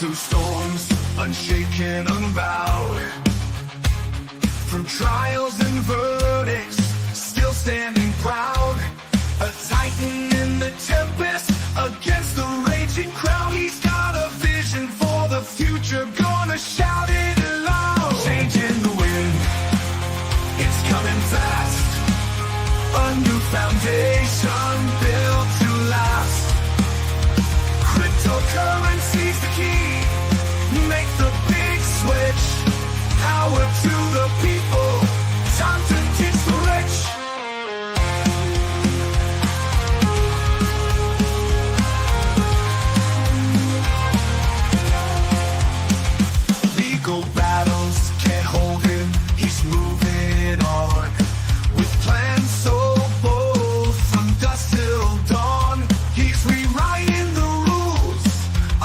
Through storms, unshaken, unbowed. Through trials and verdicts, still standing proud. A titan in the tempest, against the raging crowd. He's got a vision for the future, gonna shout it aloud. Changing the wind, it's coming fast. A new foundation built to last. Cryptocurrency's the key. Make the big switch. Power to the people. Time to teach the rich. Legal battles can't hold him. He's moving on. With plans so bold, from dusk till dawn. He's rewriting the rules.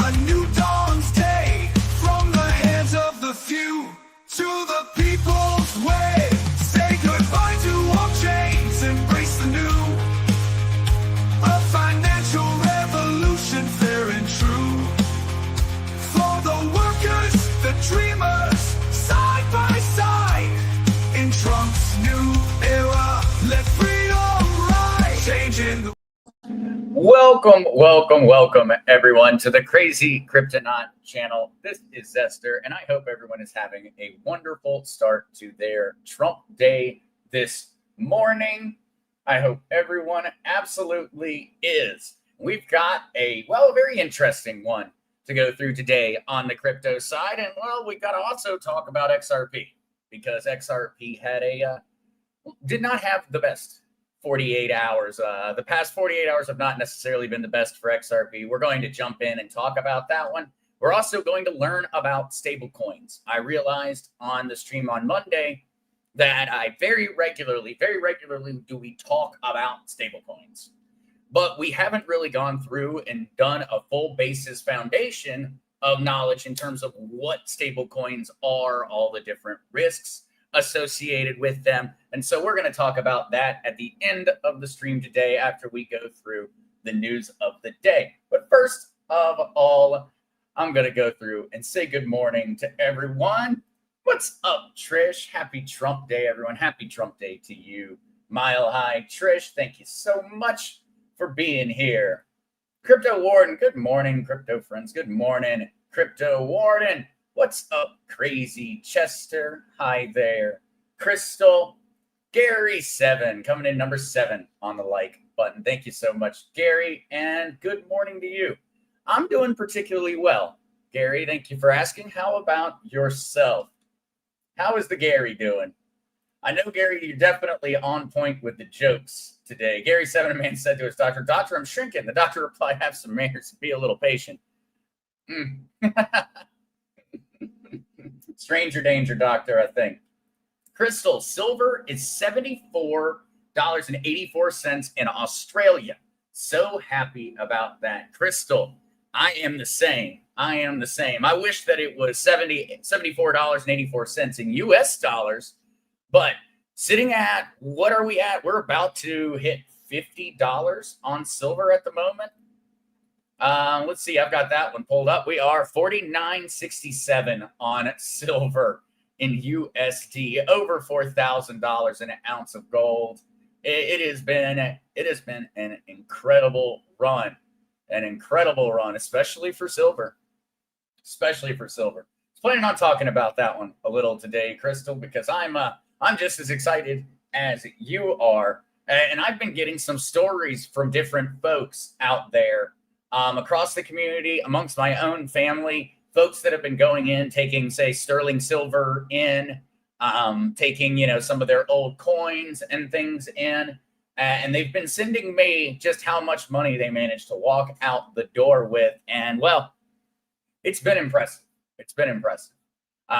A new dawn's day. From the hands of the few to the people's way. Say goodbye to all chains, embrace the new. A financial revolution, fair and true. For the workers, the dreamers, side by side. In Trump's new era, let freedom rise. Changing the Welcome, everyone, to the Crazy Cryptonaut channel. This is Zester, and I hope everyone is having a wonderful start to their Trump Day this morning. I hope everyone absolutely is. We've got a very interesting one to go through today on the crypto side, and we got to also talk about XRP, because XRP had did not have the best 48 hours. The past 48 hours have not necessarily been the best for XRP. We're going to jump in and talk about that one. We're also going to learn about stablecoins. I realized on the stream on Monday that I very regularly do we talk about stablecoins, but we haven't really gone through and done a full basis foundation of knowledge in terms of what stablecoins are, all the different risks associated with them. And so we're going to talk about that at the end of the stream today after we go through the news of the day. But first of all, I'm going to go through and say good morning to everyone. What's up, Trish? Happy Trump Day, everyone. Happy Trump Day to you. Mile High Trish, thank you so much for being here. Crypto Warden, good morning, crypto friends. Good morning, Crypto Warden. What's up, Crazy Chester? Hi there. Crystal. Gary 7 coming in number 7 on the like button. Thank you so much, Gary, and good morning to you. I'm doing particularly well, Gary. Thank you for asking. How about yourself? How is the Gary doing? I know, Gary, you're definitely on point with the jokes today. Gary 7, a man said to his doctor, "Doctor, I'm shrinking." The doctor replied, "Have some manners, be a little patient." Stranger danger, doctor, I think. Crystal, silver is $74.84 in Australia. So happy about that. Crystal, I am the same. I wish that it was $74.84 in US dollars, but sitting at, what are we at? We're about to hit $50 on silver at the moment. Let's see. I've got that one pulled up. We are $49.67 on silver in USD, over $4,000 an ounce of gold. It has been an incredible run, especially for silver. I was planning on talking about that one a little today, Crystal, because I'm just as excited as you are, and I've been getting some stories from different folks out there. Across the community, amongst my own family, folks that have been going in, taking, say, sterling silver in, taking, some of their old coins and things in, and they've been sending me just how much money they managed to walk out the door with. And, it's been impressive.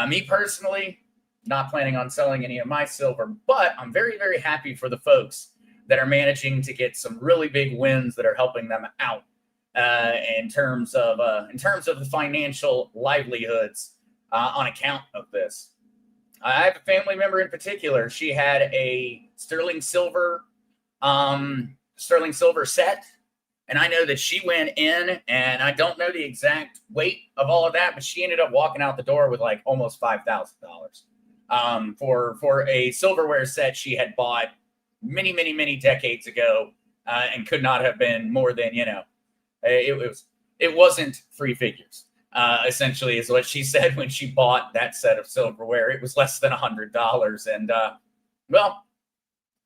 Me personally, not planning on selling any of my silver, but I'm very, very happy for the folks that are managing to get some really big wins that are helping them out. In terms of the financial livelihoods on account of this. I have a family member in particular. She had a sterling silver set And I know that she went in, and I don't know the exact weight of all of that, but she ended up walking out the door with like almost $5,000 for a silverware set she had bought many, many, many decades ago, and could not have been more than, it wasn't three figures. Essentially, is what she said when she bought that set of silverware. It was less than $100, and well,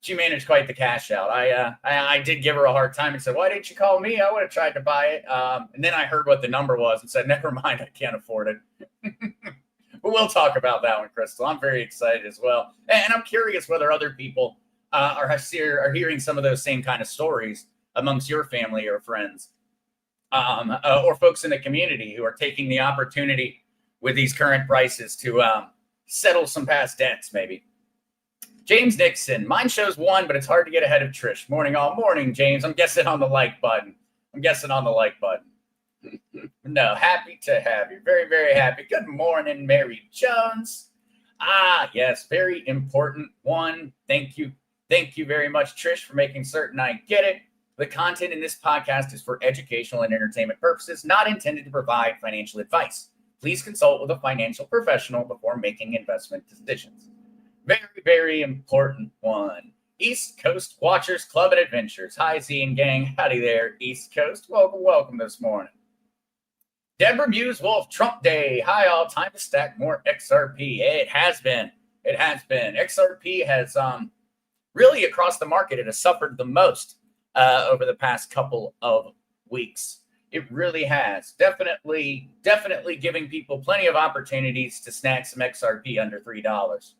she managed quite the cash out. I did give her a hard time and said, "Why didn't you call me? I would have tried to buy it." And then I heard what the number was and said, "Never mind, I can't afford it." But we'll talk about that one, Crystal. I'm very excited as well, and I'm curious whether other people are hearing some of those same kind of stories amongst your family or friends, or folks in the community who are taking the opportunity with these current prices to settle some past debts, maybe. James Nixon, mine shows 1, but it's hard to get ahead of Trish. Morning, all morning, James. I'm guessing on the like button. No, happy to have you. Very, very happy. Good morning, Mary Jones. Yes, very important one. Thank you. Thank you very much, Trish, for making certain I get it. The content in this podcast is for educational and entertainment purposes, not intended to provide financial advice. Please consult with a financial professional before making investment decisions. Very, very important one. East Coast Watchers Club and Adventures. Hi, Z and gang. Howdy there, East Coast. Welcome this morning. Deborah Muse Wolf, Trump Day. Hi, all. Time to stack more XRP. It has been. XRP has really across the market, it has suffered the most over the past couple of weeks. It really has. Definitely giving people plenty of opportunities to snag some XRP under $3.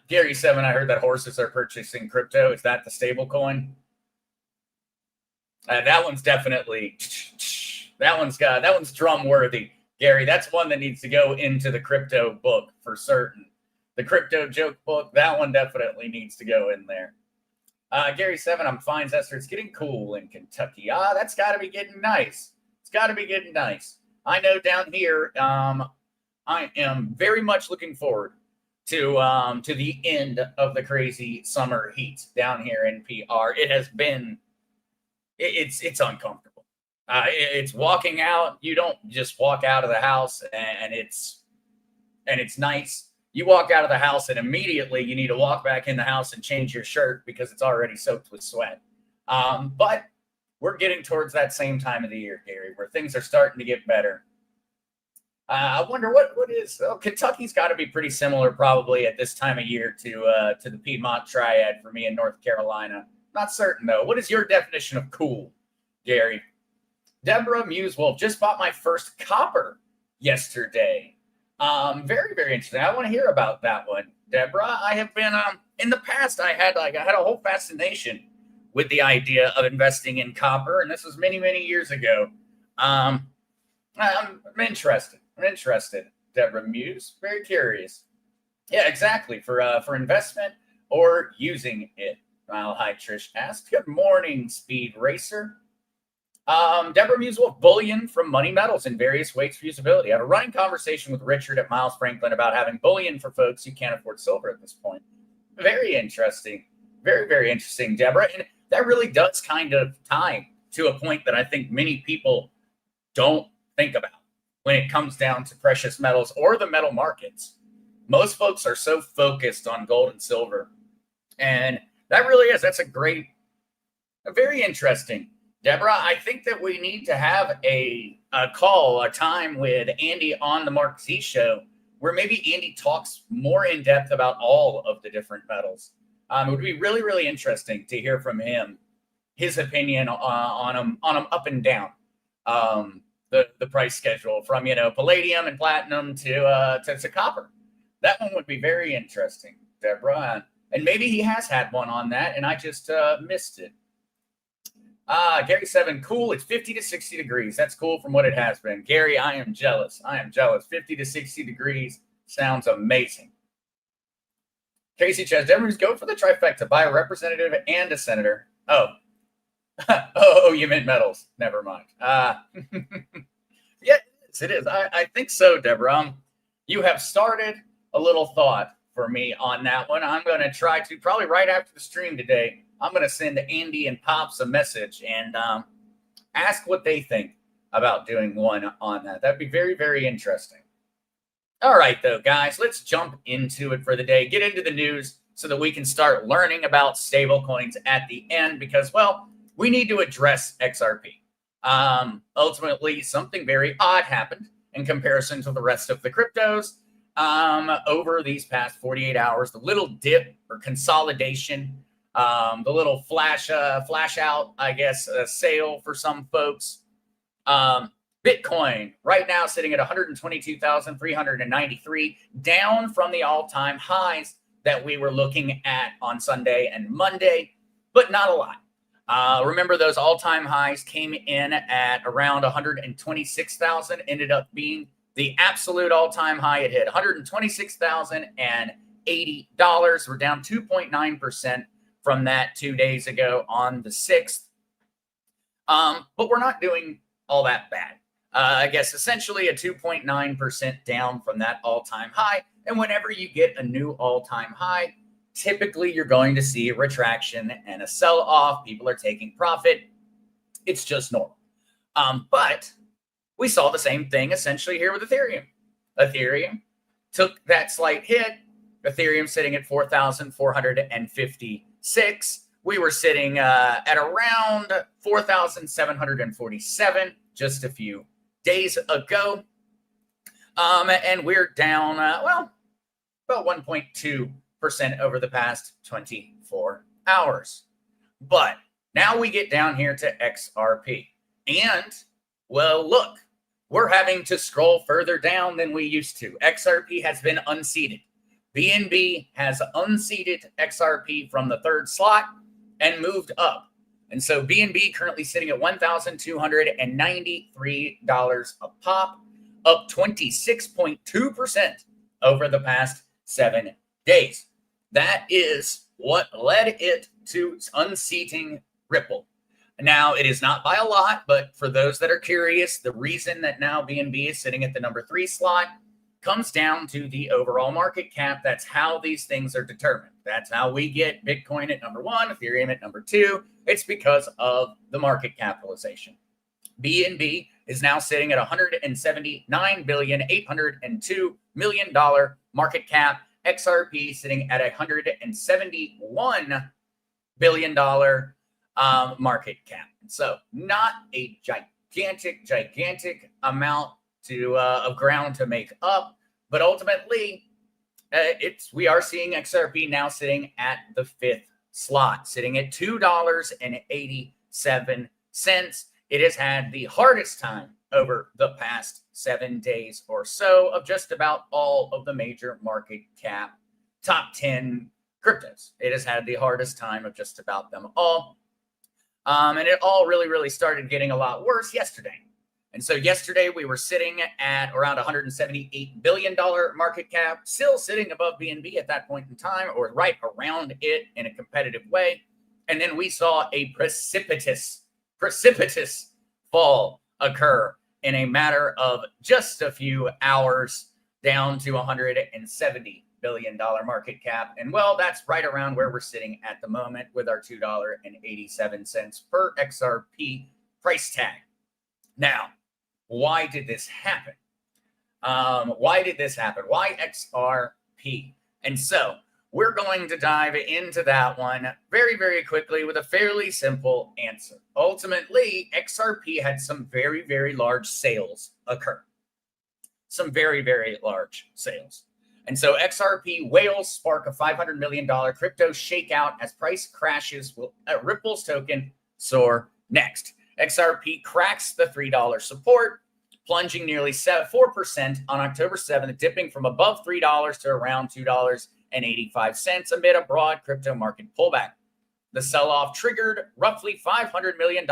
Gary 7, I heard that horses are purchasing crypto. Is that the stablecoin? That one's definitely, that one's drum worthy, Gary. That's one that needs to go into the crypto book for certain. The crypto joke book, that one definitely needs to go in there. Gary 7, I'm fine, Zester. It's getting cool in Kentucky. That's got to be getting nice. I know down here, I am very much looking forward to the end of the crazy summer heat down here in PR. It has been, it's uncomfortable. It's walking out. You don't just walk out of the house and it's nice. You walk out of the house and immediately you need to walk back in the house and change your shirt because it's already soaked with sweat. But we're getting towards that same time of the year, Gary, where things are starting to get better. I wonder what is. Kentucky's got to be pretty similar, probably at this time of year to the Piedmont Triad for me in North Carolina. Not certain though. What is your definition of cool, Gary? Deborah Muse Wolf, just bought my first copper yesterday. Very, very interesting. I want to hear about that one, Deborah. I have been in the past. I had a whole fascination with the idea of investing in copper, and this was many, many years ago. I'm interested. Deborah Muse, very curious. Yeah, exactly. For investment or using it. Well, hi, Trish asked. Good morning, Speed Racer. Deborah Muse Wolf, bullion from Money Metals in various weights for usability. I had a running conversation with Richard at Miles Franklin about having bullion for folks who can't afford silver at this point. Very interesting. Very, very interesting, Deborah. And that really does kind of tie to a point that I think many people don't think about when it comes down to precious metals or the metal markets. Most folks are so focused on gold and silver. And that really is. That's a very interesting. Deborah, I think that we need to have a time with Andy on the Mark Z Show where maybe Andy talks more in depth about all of the different metals. It would be really, really interesting to hear from him, his opinion on them up and down the price schedule from, palladium and platinum to copper. That one would be very interesting, Deborah. And maybe he has had one on that and I just missed it. Gary 7, cool. It's 50 to 60 degrees. That's cool from what it has been. Gary, I am jealous. 50 to 60 degrees sounds amazing. Casey Chaz, Demers, go for the trifecta. Buy a representative and a senator. Oh, you meant metals. Never mind. Yeah, it is. I think so, Deborah. You have started a little thought for me on that one. I'm going to try to, probably right after the stream today, I'm going to send Andy and Pops a message and ask what they think about doing one on that. That'd be very, very interesting. All right, though, guys, let's jump into it for the day. Get into the news so that we can start learning about stablecoins at the end because, well, we need to address XRP. Ultimately, something very odd happened in comparison to the rest of the cryptos over these past 48 hours. The little dip or consolidation, the little flash out, I guess, sale for some folks. Bitcoin right now sitting at 122,393, down from the all-time highs that we were looking at on Sunday and Monday, but not a lot. Remember, those all-time highs came in at around 126,000, ended up being the absolute all-time high. It hit $126,080. We're down 2.9% from that 2 days ago on the 6th. But we're not doing all that bad. I guess essentially a 2.9% down from that all-time high. And whenever you get a new all-time high, typically you're going to see a retraction and a sell-off. People are taking profit. It's just normal. But we saw the same thing essentially here with Ethereum. Ethereum took that slight hit. Ethereum sitting at 4,456. We were sitting at around 4,747 just a few days ago. And we're down, about 1.2% over the past 24 hours. But now we get down here to XRP. And, well, look, we're having to scroll further down than we used to. XRP has been unseated. BNB has unseated XRP from the third slot and moved up. And so BNB currently sitting at $1,293 a pop, up 26.2% over the past 7 days. That is what led it to unseating Ripple. Now, it is not by a lot, but for those that are curious, the reason that now BNB is sitting at the number 3 slot comes down to the overall market cap. That's how these things are determined. That's how we get Bitcoin at number 1, Ethereum at number 2. It's because of the market capitalization. BNB is now sitting at $179,802,000,000 market cap. XRP sitting at $171 billion market cap. So not a gigantic amount of ground to make up, but ultimately we are seeing XRP now sitting at the 5th slot, sitting at $2.87. It has had the hardest time over the past 7 days or so of just about all of the major market cap top 10 cryptos. It has had the hardest time of just about them all. And it all really started getting a lot worse yesterday. And so yesterday we were sitting at around $178 billion market cap, still sitting above BNB at that point in time, or right around it in a competitive way. And then we saw a precipitous fall occur in a matter of just a few hours, down to $170 billion market cap. And well, that's right around where we're sitting at the moment with our $2.87 per XRP price tag. Now, why did this happen? Why XRP? And so we're going to dive into that one very quickly with a fairly simple answer. Ultimately, XRP had some very large sales occur. Some very large sales. And so XRP whales spark a $500 million crypto shakeout as price crashes. Will Ripple's token soar next? XRP cracks the $3 support, plunging nearly 4% on October 7th, dipping from above $3 to around $2.85 amid a broad crypto market pullback. The sell-off triggered roughly $500 million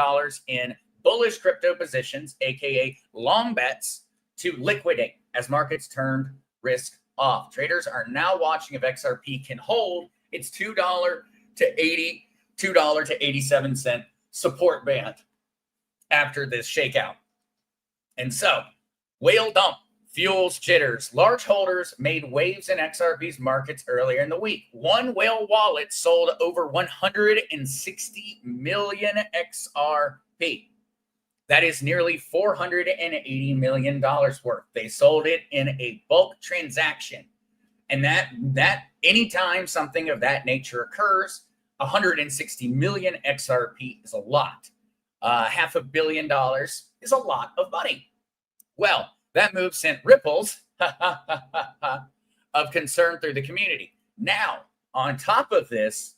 in bullish crypto positions, aka long bets, to liquidate as markets turned risk off. Traders are now watching if XRP can hold its $2 to $2.87 support band after this shakeout. And so, whale dump fuels jitters. Large holders made waves in XRP's markets earlier in the week. One whale wallet sold over 160 million XRP. That is nearly $480 million worth. They sold it in a bulk transaction. And that anytime something of that nature occurs, 160 million XRP is a lot. $500 million is a lot of money. Well, that move sent ripples of concern through the community. Now, on top of this,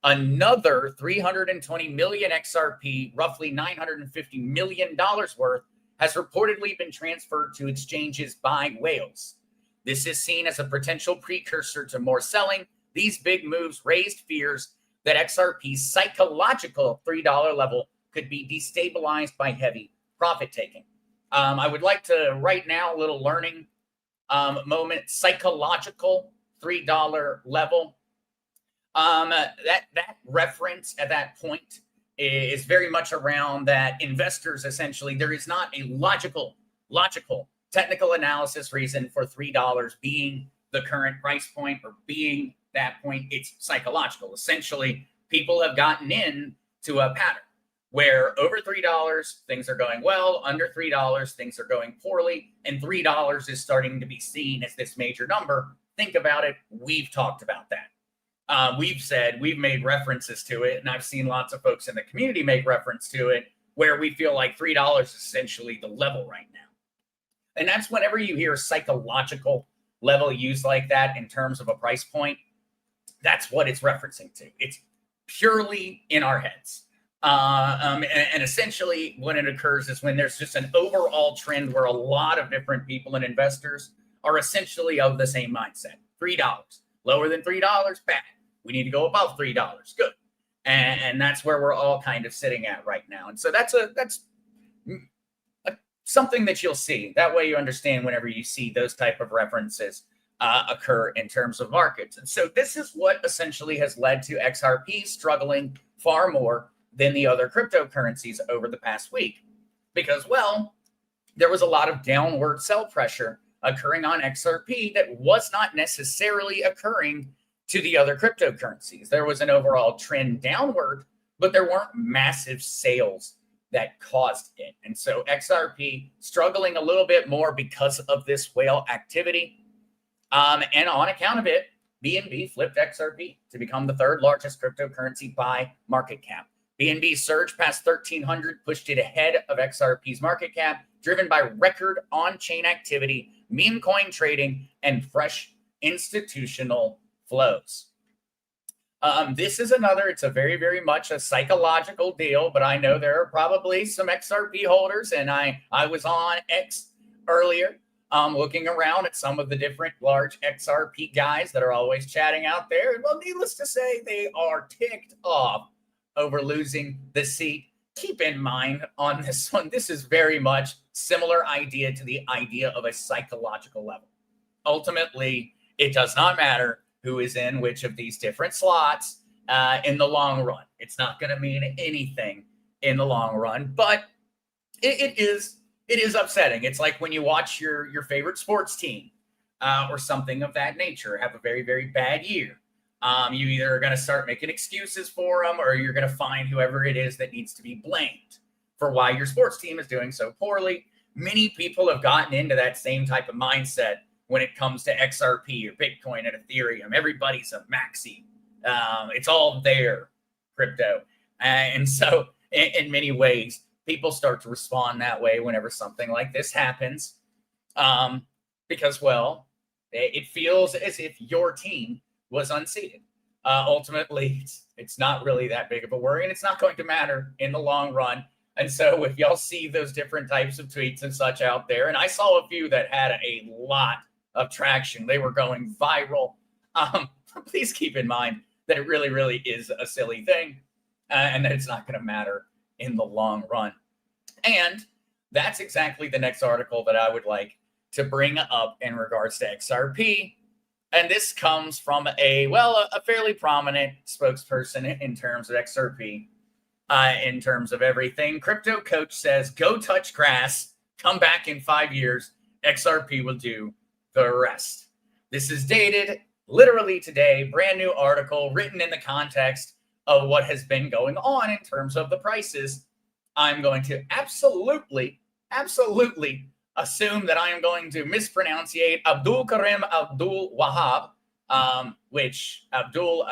another 320 million XRP, roughly $950 million worth, has reportedly been transferred to exchanges by whales. This is seen as a potential precursor to more selling. These big moves raised fears that XRP's psychological $3 level could be destabilized by heavy profit taking. I would like to right now, a little learning moment, psychological $3 level. That reference at that point is very much around that investors essentially, there is not a logical technical analysis reason for $3 being the current price point or being that point. It's psychological. Essentially, people have gotten into a pattern where over $3, things are going well, under $3, things are going poorly, and $3 is starting to be seen as this major number. Think about it. We've talked about that. We've made references to it, and I've seen lots of folks in the community make reference to it, where we feel like $3 is essentially the level right now. And that's whenever you hear psychological level used like that in terms of a price point, that's what it's referencing to. It's purely in our heads. And essentially what it occurs is when there's just an overall trend where a lot of different people and investors are essentially of the same mindset. $3, lower than $3, bad. We need to go above $3, good. And that's where we're all kind of sitting at right now. And so that's something that you'll see. That way you understand whenever you see those type of references occur in terms of markets. And so this is what essentially has led to XRP struggling far more than the other cryptocurrencies over the past week. Because, well, there was a lot of downward sell pressure occurring on XRP that was not necessarily occurring to the other cryptocurrencies. There was an overall trend downward, but there weren't massive sales that caused it. And so XRP struggling a little bit more because of this whale activity. And on account of it, BNB flipped XRP to become the third largest cryptocurrency by market cap. BNB's surge past 1,300 pushed it ahead of XRP's market cap, driven by record on-chain activity, meme coin trading, and fresh institutional flows. This is another, it's a very, very much a psychological deal, but I know there are probably some XRP holders, and I was on X earlier, looking around at some of the different large XRP guys that are always chatting out there. And well, needless to say, they are ticked off over losing the seat. Keep in mind on this one, this is very much similar idea to the idea of a psychological level. Ultimately, it does not matter who is in which of these different slots in the long run. It's not going to mean anything in the long run, but it is upsetting. It's like when you watch your favorite sports team or something of that nature have a very, very bad year. You either are going to start making excuses for them, or you're going to find whoever it is that needs to be blamed for why your sports team is doing so poorly. Many people have gotten into that same type of mindset when it comes to XRP or Bitcoin and Ethereum. Everybody's a maxi. It's all their crypto. And so in many ways, people start to respond that way whenever something like this happens. Because, well, it feels as if your team was unseated. Ultimately, it's not really that big of a worry, and it's not going to matter in the long run. And so if y'all see those different types of tweets and such out there, and I saw a few that had a lot of traction, they were going viral. Please keep in mind that it really, really is a silly thing, and that it's not going to matter in the long run. And that's exactly the next article that I would like to bring up in regards to XRP. And this comes from a fairly prominent spokesperson in terms of XRP, in terms of everything. Crypto Coach says, go touch grass, come back in 5 years, XRP will do the rest. This is dated literally today, brand new article written in the context of what has been going on in terms of the prices. I'm going to absolutely assume that I am going to mispronunciate Abdul Karim Abdul Wahab, which Abdul,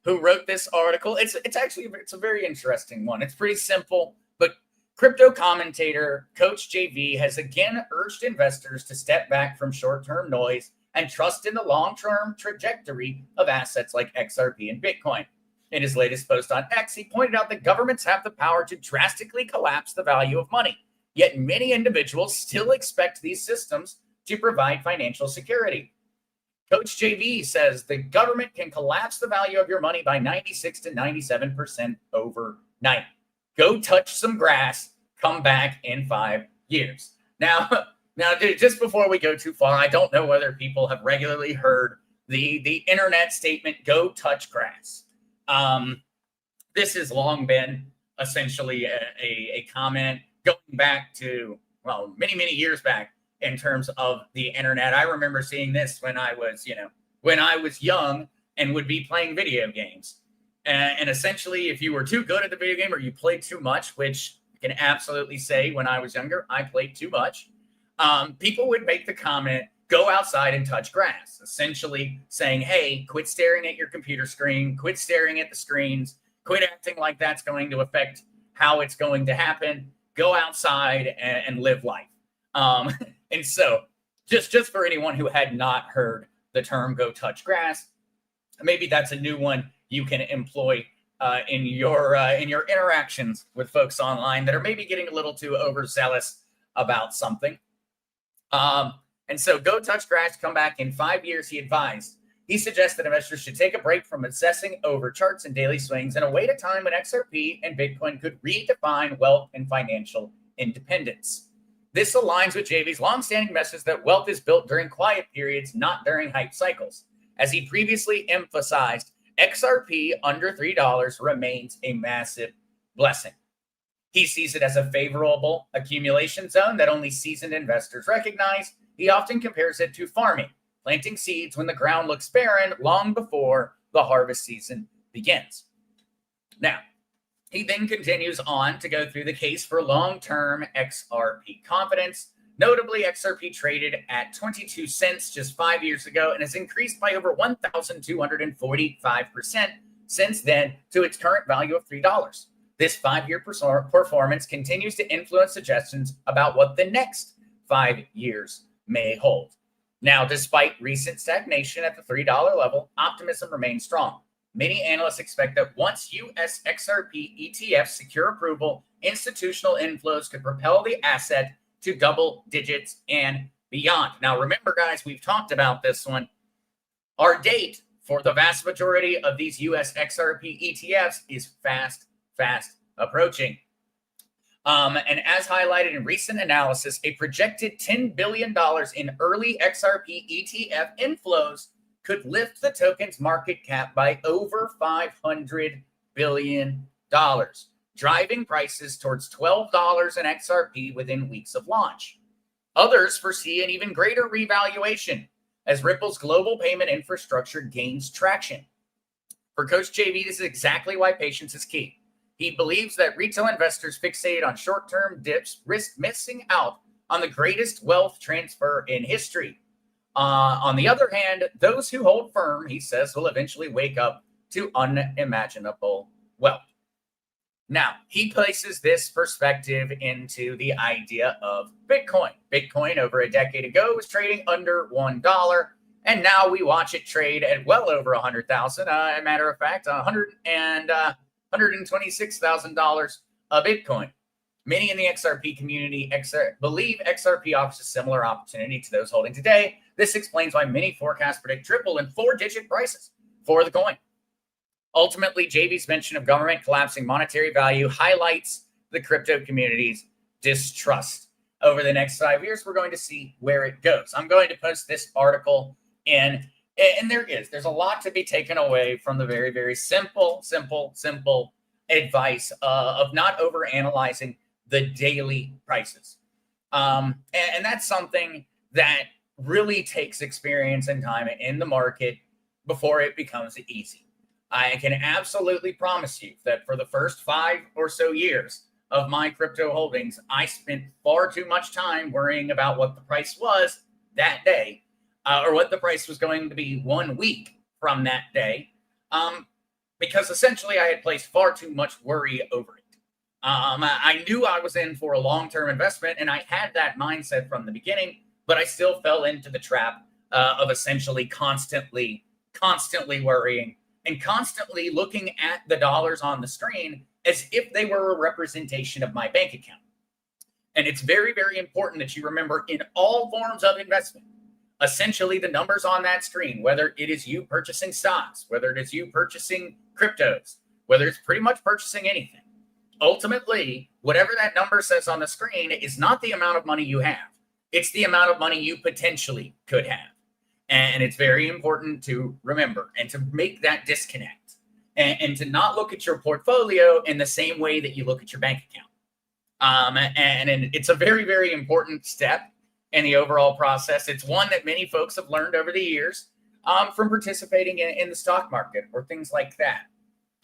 who wrote this article. It's a very interesting one. It's pretty simple, but crypto commentator Coach JV has again urged investors to step back from short-term noise and trust in the long-term trajectory of assets like XRP and Bitcoin. In his latest post on X, he pointed out that governments have the power to drastically collapse the value of money, yet many individuals still expect these systems to provide financial security. Coach JV says the government can collapse the value of your money by 96 to 97% overnight. Go touch some grass, come back in 5 years. Now, dude, just before we go too far, I don't know whether people have regularly heard the internet statement, go touch grass. This has long been essentially a comment going back to, well, many years back in terms of the internet. I remember seeing this when I was young and would be playing video games. And essentially, if you were too good at the video game or you played too much, which I can absolutely say when I was younger, I played too much, people would make the comment, go outside and touch grass, essentially saying, hey, quit staring at your computer screen, quit staring at the screens, quit acting like that's going to affect how it's going to happen, go outside and live life. And so just for anyone who had not heard the term go touch grass, maybe that's a new one you can employ in your interactions with folks online that are maybe getting a little too overzealous about something. And so go touch grass, come back in 5 years, he advised. He suggests that investors should take a break from obsessing over charts and daily swings and await a time when XRP and Bitcoin could redefine wealth and financial independence. This aligns with JV's longstanding message that wealth is built during quiet periods, not during hype cycles. As he previously emphasized, XRP under $3 remains a massive blessing. He sees it as a favorable accumulation zone that only seasoned investors recognize. He often compares it to farming, planting seeds when the ground looks barren long before the harvest season begins. Now, he then continues on to go through the case for long-term XRP confidence. Notably, XRP traded at 22 cents just 5 years ago and has increased by over 1,245% since then to its current value of $3. This 5-year performance continues to influence suggestions about what the next 5 years may hold. Now, despite recent stagnation at the $3 level, optimism remains strong. Many analysts expect that once US XRP ETFs secure approval, institutional inflows could propel the asset to double digits and beyond. Now, remember, guys, we've talked about this one. Our date for the vast majority of these US XRP ETFs is fast approaching. And as highlighted in recent analysis, a projected $10 billion in early XRP ETF inflows could lift the token's market cap by over $500 billion, driving prices towards $12 in XRP within weeks of launch. Others foresee an even greater revaluation as Ripple's global payment infrastructure gains traction. For Coach JV, this is exactly why patience is key. He believes that retail investors fixated on short-term dips risk missing out on the greatest wealth transfer in history. On the other hand, those who hold firm, he says, will eventually wake up to unimaginable wealth. Now, he places this perspective into the idea of Bitcoin. Bitcoin over a decade ago was trading under $1, and now we watch it trade at well over $100,000. A matter of fact, $126,000 a Bitcoin. Many in the XRP community believe XRP offers a similar opportunity to those holding today. This explains why many forecasts predict triple and four-digit prices for the coin. Ultimately, JV's mention of government collapsing monetary value highlights the crypto community's distrust. Over the next 5 years, we're going to see where it goes. I'm going to post this article in, and there's a lot to be taken away from the very, very simple advice of not overanalyzing the daily prices. And that's something that really takes experience and time in the market before it becomes easy. I can absolutely promise you that for the first 5 or so years of my crypto holdings, I spent far too much time worrying about what the price was that day, or what the price was going to be 1 week from that day, because essentially I had placed far too much worry over it. I knew I was in for a long-term investment, and I had that mindset from the beginning, but I still fell into the trap of essentially constantly worrying and constantly looking at the dollars on the screen as if they were a representation of my bank account. And it's very, very important that you remember in all forms of investment, essentially the numbers on that screen, whether it is you purchasing stocks, whether it is you purchasing cryptos, whether it's pretty much purchasing anything, ultimately, whatever that number says on the screen is not the amount of money you have. It's the amount of money you potentially could have. And it's very important to remember and to make that disconnect and to not look at your portfolio in the same way that you look at your bank account. And it's a very, very important step in the overall process. It's one that many folks have learned over the years from participating in the stock market or things like that.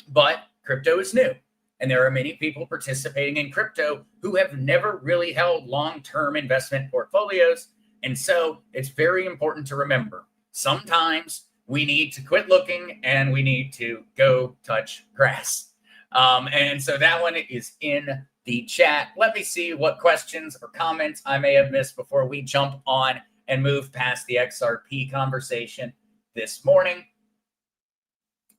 But crypto is new. And there are many people participating in crypto who have never really held long-term investment portfolios. And so it's very important to remember, sometimes we need to quit looking and we need to go touch grass. And so that one is in the chat. Let me see what questions or comments I may have missed before we jump on and move past the XRP conversation this morning.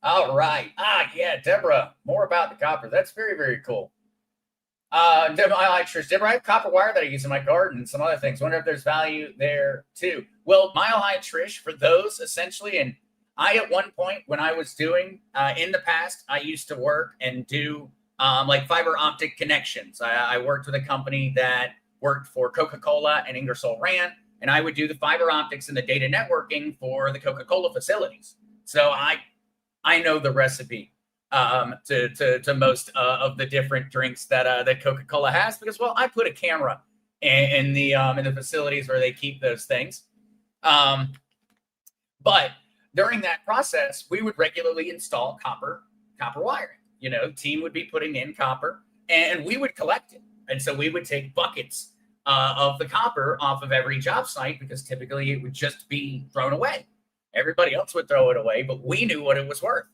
All right. Yeah, Deborah, more about the copper. That's very, very cool. Deborah, I like Trish. Deborah, I have copper wire that I use in my garden and some other things. Wonder if there's value there too. Well, Mile High Trish, for those essentially, and I at one point when I was doing in the past, I used to work and do like fiber optic connections. I worked with a company that worked for Coca-Cola and Ingersoll Rand, and I would do the fiber optics and the data networking for the Coca-Cola facilities. So I know the recipe to most of the different drinks that Coca-Cola has because, well, I put a camera in the facilities where they keep those things. But during that process, we would regularly install copper wiring. You know, team would be putting in copper, and we would collect it. And so we would take buckets of the copper off of every job site because typically it would just be thrown away. Everybody else would throw it away, but we knew what it was worth.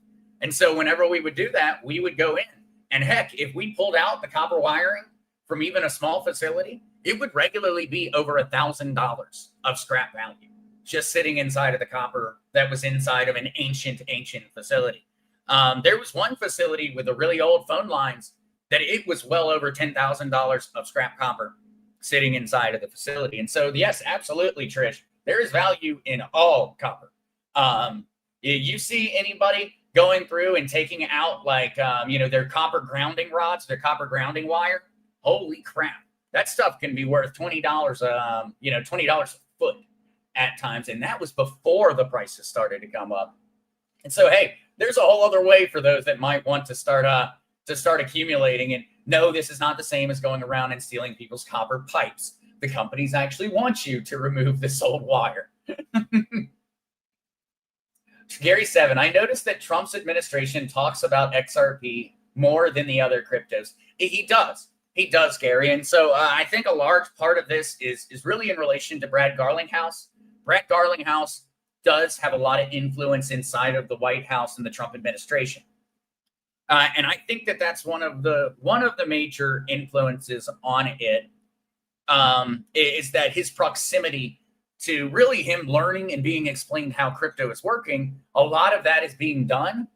And so whenever we would do that, we would go in. And heck, if we pulled out the copper wiring from even a small facility, it would regularly be over $1,000 of scrap value just sitting inside of the copper that was inside of an ancient facility. There was one facility with the really old phone lines that it was well over $10,000 of scrap copper sitting inside of the facility. And so, yes, absolutely, Trish, there is value in all copper. You see anybody going through and taking out like, their copper grounding rods, their copper grounding wire? Holy crap. That stuff can be worth $20, $20 a foot at times. And that was before the prices started to come up. And so, hey, there's a whole other way for those that might want to start accumulating. And no, this is not the same as going around and stealing people's copper pipes. The companies actually want you to remove this old wire. Gary 7, I noticed that Trump's administration talks about XRP more than the other cryptos. He does, Gary. And so I think a large part of this is really in relation to Brad Garlinghouse. Brad Garlinghouse does have a lot of influence inside of the White House and the Trump administration. And I think that that's one of the major influences on it is that his proximity to really him learning and being explained how crypto is working. A lot of that is being done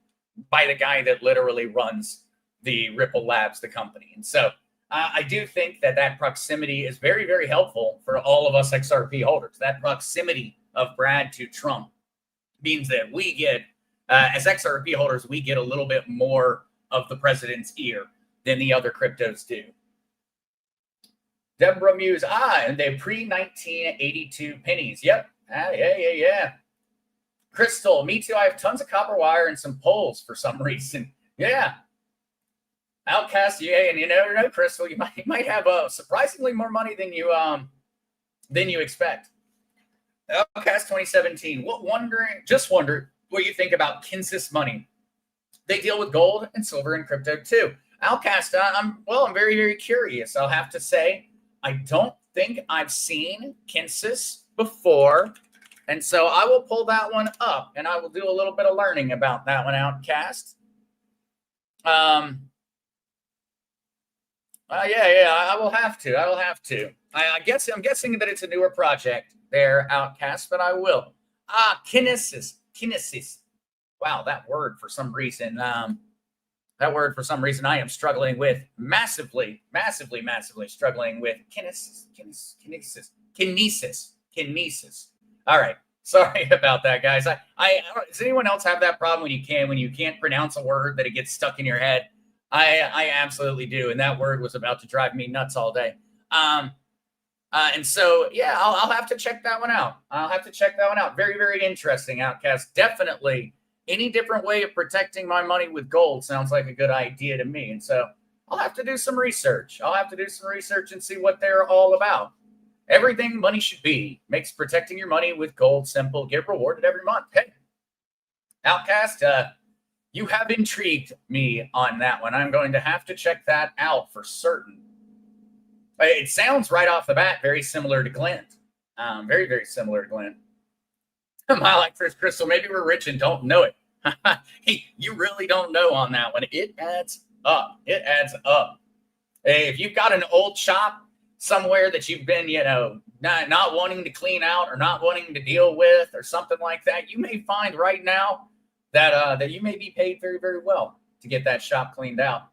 by the guy that literally runs the Ripple Labs, the company. And so I do think that proximity is very, very helpful for all of us XRP holders. That proximity of Brad to Trump means that we get, as XRP holders, we get a little bit more of the president's ear than the other cryptos do. Deborah Muse, and they pre-1982 pennies. Yep. Yeah. Crystal, me too. I have tons of copper wire and some poles for some reason. Yeah. Outcast, yeah, and you never know, Crystal. You might have surprisingly more money than you expect. Outcast 2017. Just wonder what you think about Kinsis Money. They deal with gold and silver and crypto too. Outcast, I'm very, very curious. I'll have to say, I don't think I've seen Kinsis before. And so I will pull that one up and I will do a little bit of learning about that one, Outcast. Yeah, I will have to. I'm guessing that it's a newer project there, Outcast, but I will. Kinesis. Wow, that word for some reason I am struggling with massively struggling with kinesis. All right. Sorry about that, guys. Does anyone else have that problem when you can't pronounce a word that it gets stuck in your head? I absolutely do. And that word was about to drive me nuts all day. And so, yeah, I'll have to check that one out. Very, very interesting, Outcast. Definitely any different way of protecting my money with gold sounds like a good idea to me. And so I'll have to do some research. And see what they're all about. Everything money should be makes protecting your money with gold simple. Get rewarded every month. Hey, Outcast, you have intrigued me on that one. I'm going to have to check that out for certain. It sounds right off the bat very similar to Glint. Very, very similar to Glint. My like first Crystal, maybe we're rich and don't know it. Hey, you really don't know on that one. It adds up. Hey, if you've got an old shop somewhere that you've been, not wanting to clean out or not wanting to deal with or something like that, you may find right now that you may be paid very, very well to get that shop cleaned out.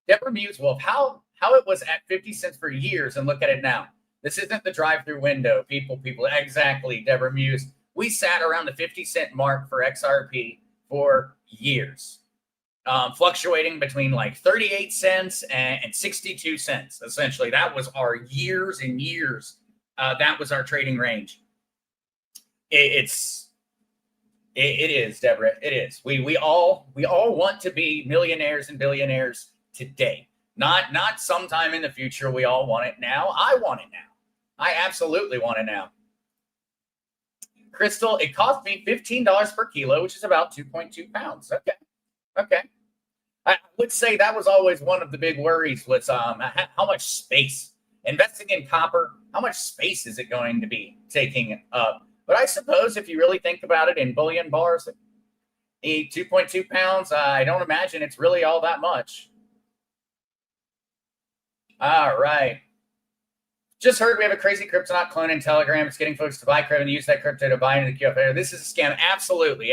Deborah Muse Wolf, how it was at 50 cents for years and look at it now. This isn't the drive-through window. People, exactly, Deborah Muse. We sat around the 50-cent mark for XRP for years, fluctuating between like 38 cents and 62 cents. Essentially, that was our years and years. That was our trading range. It is, Deborah. It is. We all want to be millionaires and billionaires today. Not sometime in the future. We all want it now. I want it now. I absolutely want it now. Crystal, it cost me $15 per kilo, which is about 2.2 pounds. Okay. I would say that was always one of the big worries was how much space. Investing in copper, how much space is it going to be taking up? But I suppose if you really think about it in bullion bars, 2.2 pounds, I don't imagine it's really all that much. All right. Just heard we have a crazy Kryptonaut clone in Telegram. It's getting folks to buy crypto and use that crypto to buy into the QFA. This is a scam. Absolutely.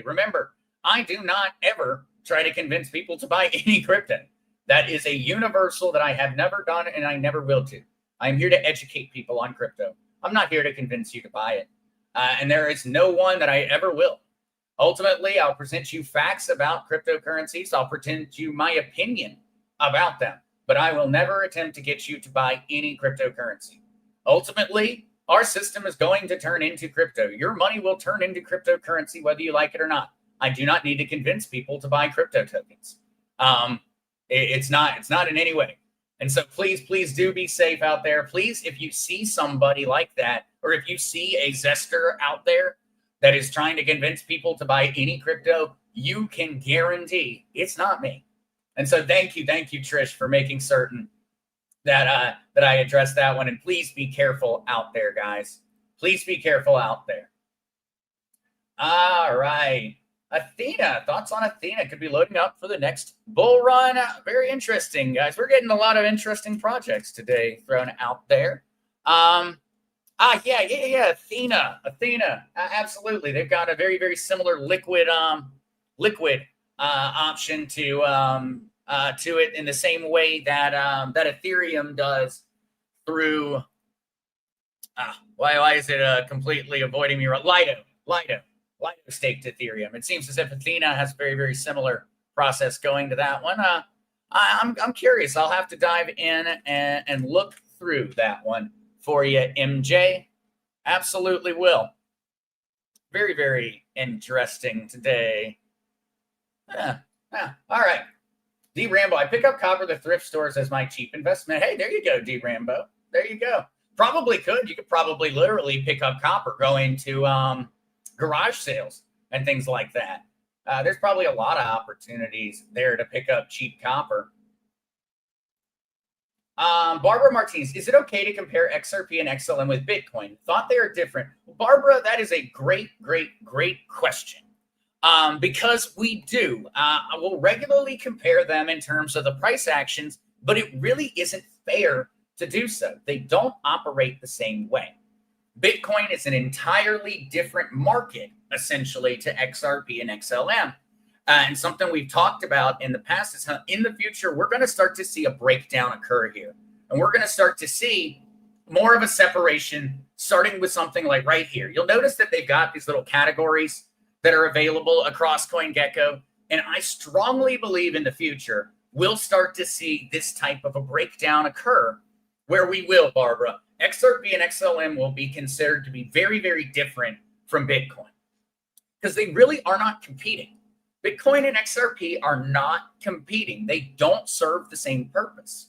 Remember, I do not ever try to convince people to buy any crypto. That is a universal that I have never done and I never will do. I'm here to educate people on crypto. I'm not here to convince you to buy it. And there is no one that I ever will. Ultimately, I'll present you facts about cryptocurrencies. I'll present you my opinion about them. But I will never attempt to get you to buy any cryptocurrency. Ultimately, our system is going to turn into crypto. Your money will turn into cryptocurrency, whether you like it or not. I do not need to convince people to buy crypto tokens. It's not in any way. And so please do be safe out there. Please, if you see somebody like that, or if you see a Zester out there that is trying to convince people to buy any crypto, you can guarantee it's not me. And so thank you, Trish, for making certain that I addressed that one. And please be careful out there, guys. Please be careful out there. All right. Athena, thoughts on Athena? Could be loading up for the next bull run. Very interesting, guys. We're getting a lot of interesting projects today thrown out there. Yeah. Athena. Absolutely. They've got a very, very similar liquid option to it in the same way that Ethereum does through why is it completely avoiding me? Lido staked Ethereum. It seems as if Athena has a very, very similar process going to that one. I'm curious. I'll have to dive in and look through that one for you, MJ. Absolutely will. Very, very interesting today. All right. D Rambo, I pick up copper the thrift stores as my cheap investment. Hey, there you go, D Rambo. There you go. Probably could. You could probably literally pick up copper going to garage sales and things like that. There's probably a lot of opportunities there to pick up cheap copper. Barbara Martinez, is it okay to compare XRP and XLM with Bitcoin? Thought they are different. Barbara, that is a great question. Because we do. We'll regularly compare them in terms of the price actions, but it really isn't fair to do so. They don't operate the same way. Bitcoin is an entirely different market, essentially, to XRP and XLM. And something we've talked about in the past is how in the future, we're going to start to see a breakdown occur here. And we're going to start to see more of a separation, starting with something like right here. You'll notice that they've got these little categories that are available across CoinGecko. And I strongly believe in the future, we'll start to see this type of a breakdown occur where we will, Barbara, XRP and XLM will be considered to be very different from Bitcoin because they really are not competing. Bitcoin and XRP are not competing. They don't serve the same purpose.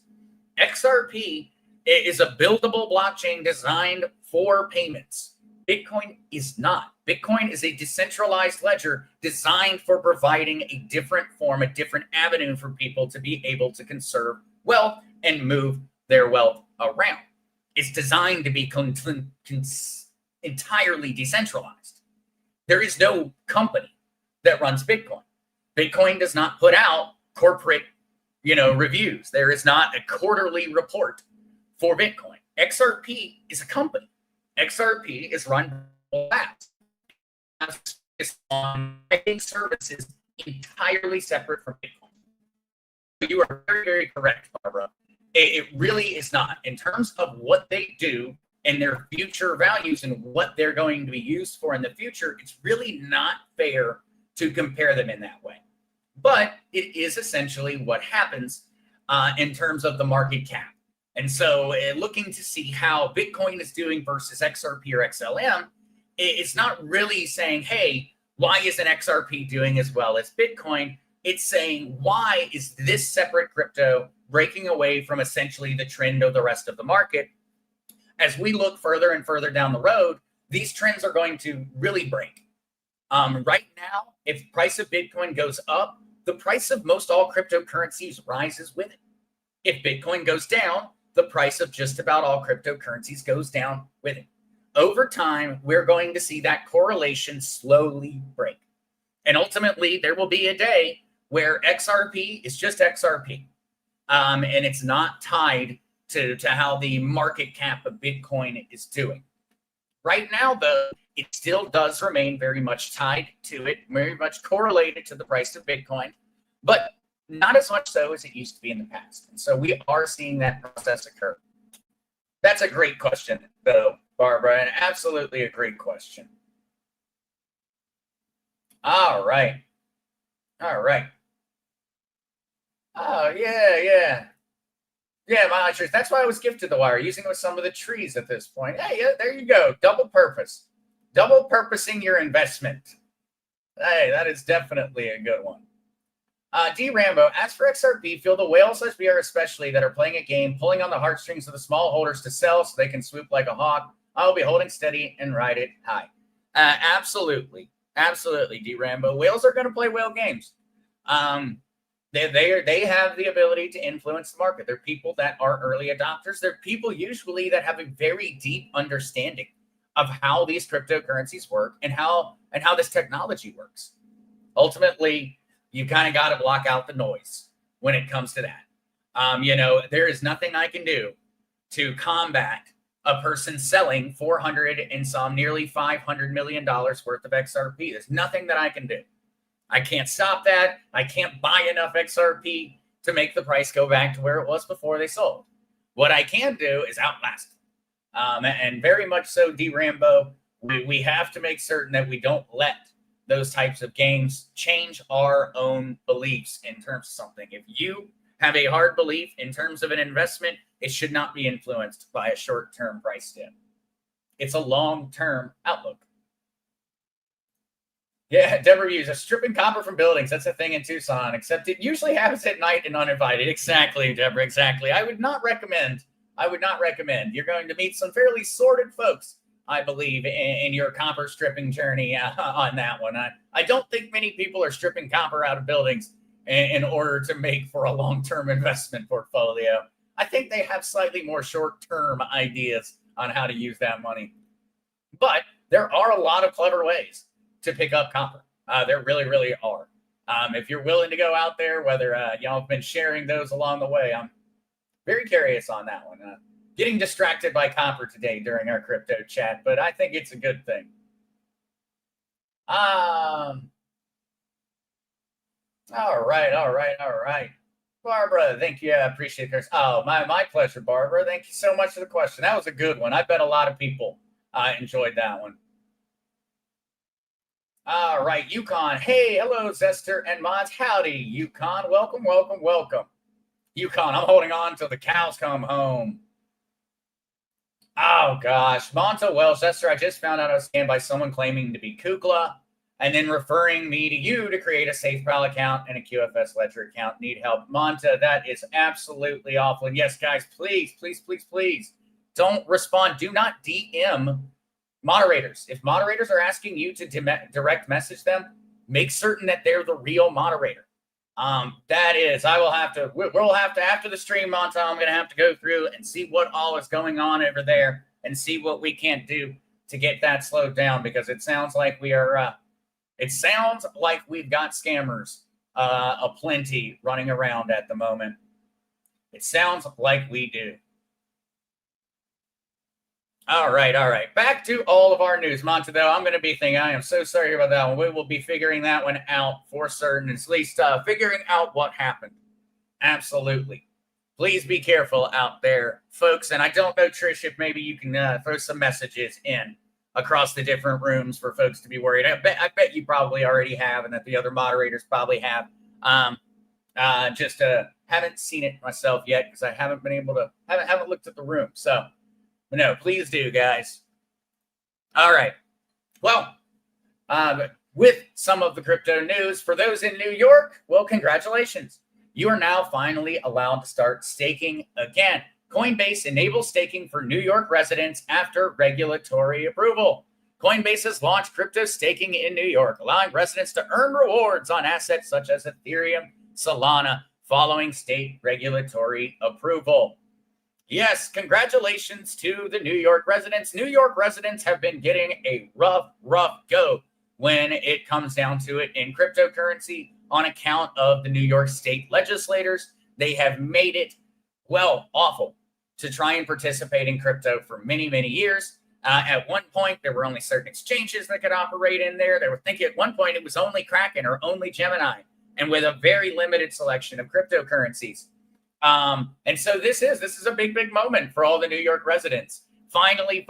XRP is a buildable blockchain designed for payments. Bitcoin is not. Bitcoin is a decentralized ledger designed for providing a different form, a different avenue for people to be able to conserve wealth and move their wealth around. It's designed to be entirely decentralized. There is no company that runs Bitcoin. Bitcoin does not put out corporate, reviews. There is not a quarterly report for Bitcoin. XRP is a company. XRP is run by labs on services entirely separate from Bitcoin. You are very correct, Barbara. It really is not. In terms of what they do and their future values and what they're going to be used for in the future, it's really not fair to compare them in that way. But it is essentially what happens in terms of the market cap. And so looking to see how Bitcoin is doing versus XRP or XLM, it's not really saying, hey, why isn't XRP doing as well as Bitcoin? It's saying, why is this separate crypto breaking away from essentially the trend of the rest of the market? As we look further and further down the road, these trends are going to really break. Right now, if the price of Bitcoin goes up, the price of most all cryptocurrencies rises with it. If Bitcoin goes down, the price of just about all cryptocurrencies goes down with it. Over time, we're going to see that correlation slowly break. And ultimately, there will be a day where XRP is just XRP. And it's not tied to how the market cap of Bitcoin is doing. Right now, though, it still does remain very much tied to it, very much correlated to the price of Bitcoin, but not as much so as it used to be in the past. And so we are seeing that process occur. That's a great question, though, Barbara, and absolutely a great question. All right. Oh, yeah. Yeah, my trees. That's why I was gifted the wire, using it with some of the trees at this point. Hey, yeah, there you go. Double purpose. Double purposing your investment. Hey, that is definitely a good one. D. Rambo, as for XRP, feel the whales SBR especially that are playing a game, pulling on the heartstrings of the small holders to sell so they can swoop like a hawk. I'll be holding steady and ride it high. Absolutely, D. Rambo. Whales are going to play whale games. They have the ability to influence the market. They're people that are early adopters. They're people usually that have a very deep understanding of how these cryptocurrencies work and how this technology works. Ultimately, you kind of got to block out the noise when it comes to that. There is nothing I can do to combat a person selling 400 and some nearly $500 million worth of XRP. There's nothing that I can do. I can't stop that. I can't buy enough XRP to make the price go back to where it was before they sold. What I can do is outlast them. And very much so, D. Rambo, we have to make certain that we don't let those types of games change our own beliefs in terms of something. If you have a hard belief in terms of an investment, it should not be influenced by a short-term price dip. It's a long-term outlook. Yeah, Deborah Hughes, stripping copper from buildings. That's a thing in Tucson, except it usually happens at night and uninvited. Exactly, Deborah, exactly. I would not recommend. You're going to meet some fairly sordid folks, I believe, in your copper stripping journey on that one. I don't think many people are stripping copper out of buildings in order to make for a long-term investment portfolio. I think they have slightly more short-term ideas on how to use that money. But there are a lot of clever ways to pick up copper. There really, really are. If you're willing to go out there, whether y'all have been sharing those along the way, I'm very curious on that one. Getting distracted by copper today during our crypto chat, but I think it's a good thing. All right. Barbara, thank you. I appreciate this. Oh, my pleasure, Barbara. Thank you so much for the question. That was a good one. I bet a lot of people enjoyed that one. All right, Yukon. Hey, hello, Zester and mods. Howdy, Yukon. Welcome. Yukon, I'm holding on till the cows come home. Oh, gosh. Monta Welsh, Zester, I just found out I was scammed by someone claiming to be Kukla and then referring me to you to create a SafePal account and a QFS Ledger account. Need help. Monta, that is absolutely awful. And yes, guys, please don't respond. Do not DM moderators. If moderators are asking you to direct message them, make certain that they're the real moderator. We'll have to, after the stream, Monta, I'm going to have to go through and see what all is going on over there and see what we can do to get that slowed down, because it sounds like we've got scammers aplenty running around at the moment. It sounds like we do. All right. Back to all of our news. Monta, though, I'm going to be thinking, I am so sorry about that one. We will be figuring that one out for certain, at least figuring out what happened. Absolutely. Please be careful out there, folks. And I don't know, Trish, if maybe you can throw some messages in across the different rooms for folks to be worried. I bet you probably already have, and that the other moderators probably have. Just haven't seen it myself yet because I haven't been able to, haven't looked at the room. So, no, please do, guys. All right. Well, with some of the crypto news, for those in New York, well, congratulations. You are now finally allowed to start staking again. Coinbase enables staking for New York residents after regulatory approval. Coinbase has launched crypto staking in New York, allowing residents to earn rewards on assets such as Ethereum, Solana, following state regulatory approval. Yes, congratulations to the New York residents. New York residents have been getting a rough go when it comes down to it in cryptocurrency on account of the New York state legislators. They have made it, well, awful to try and participate in crypto for many, many years. At one point, there were only certain exchanges that could operate in there. They were thinking at one point it was only Kraken or only Gemini, and with a very limited selection of cryptocurrencies. And so this is a big moment for all the New York residents. Finally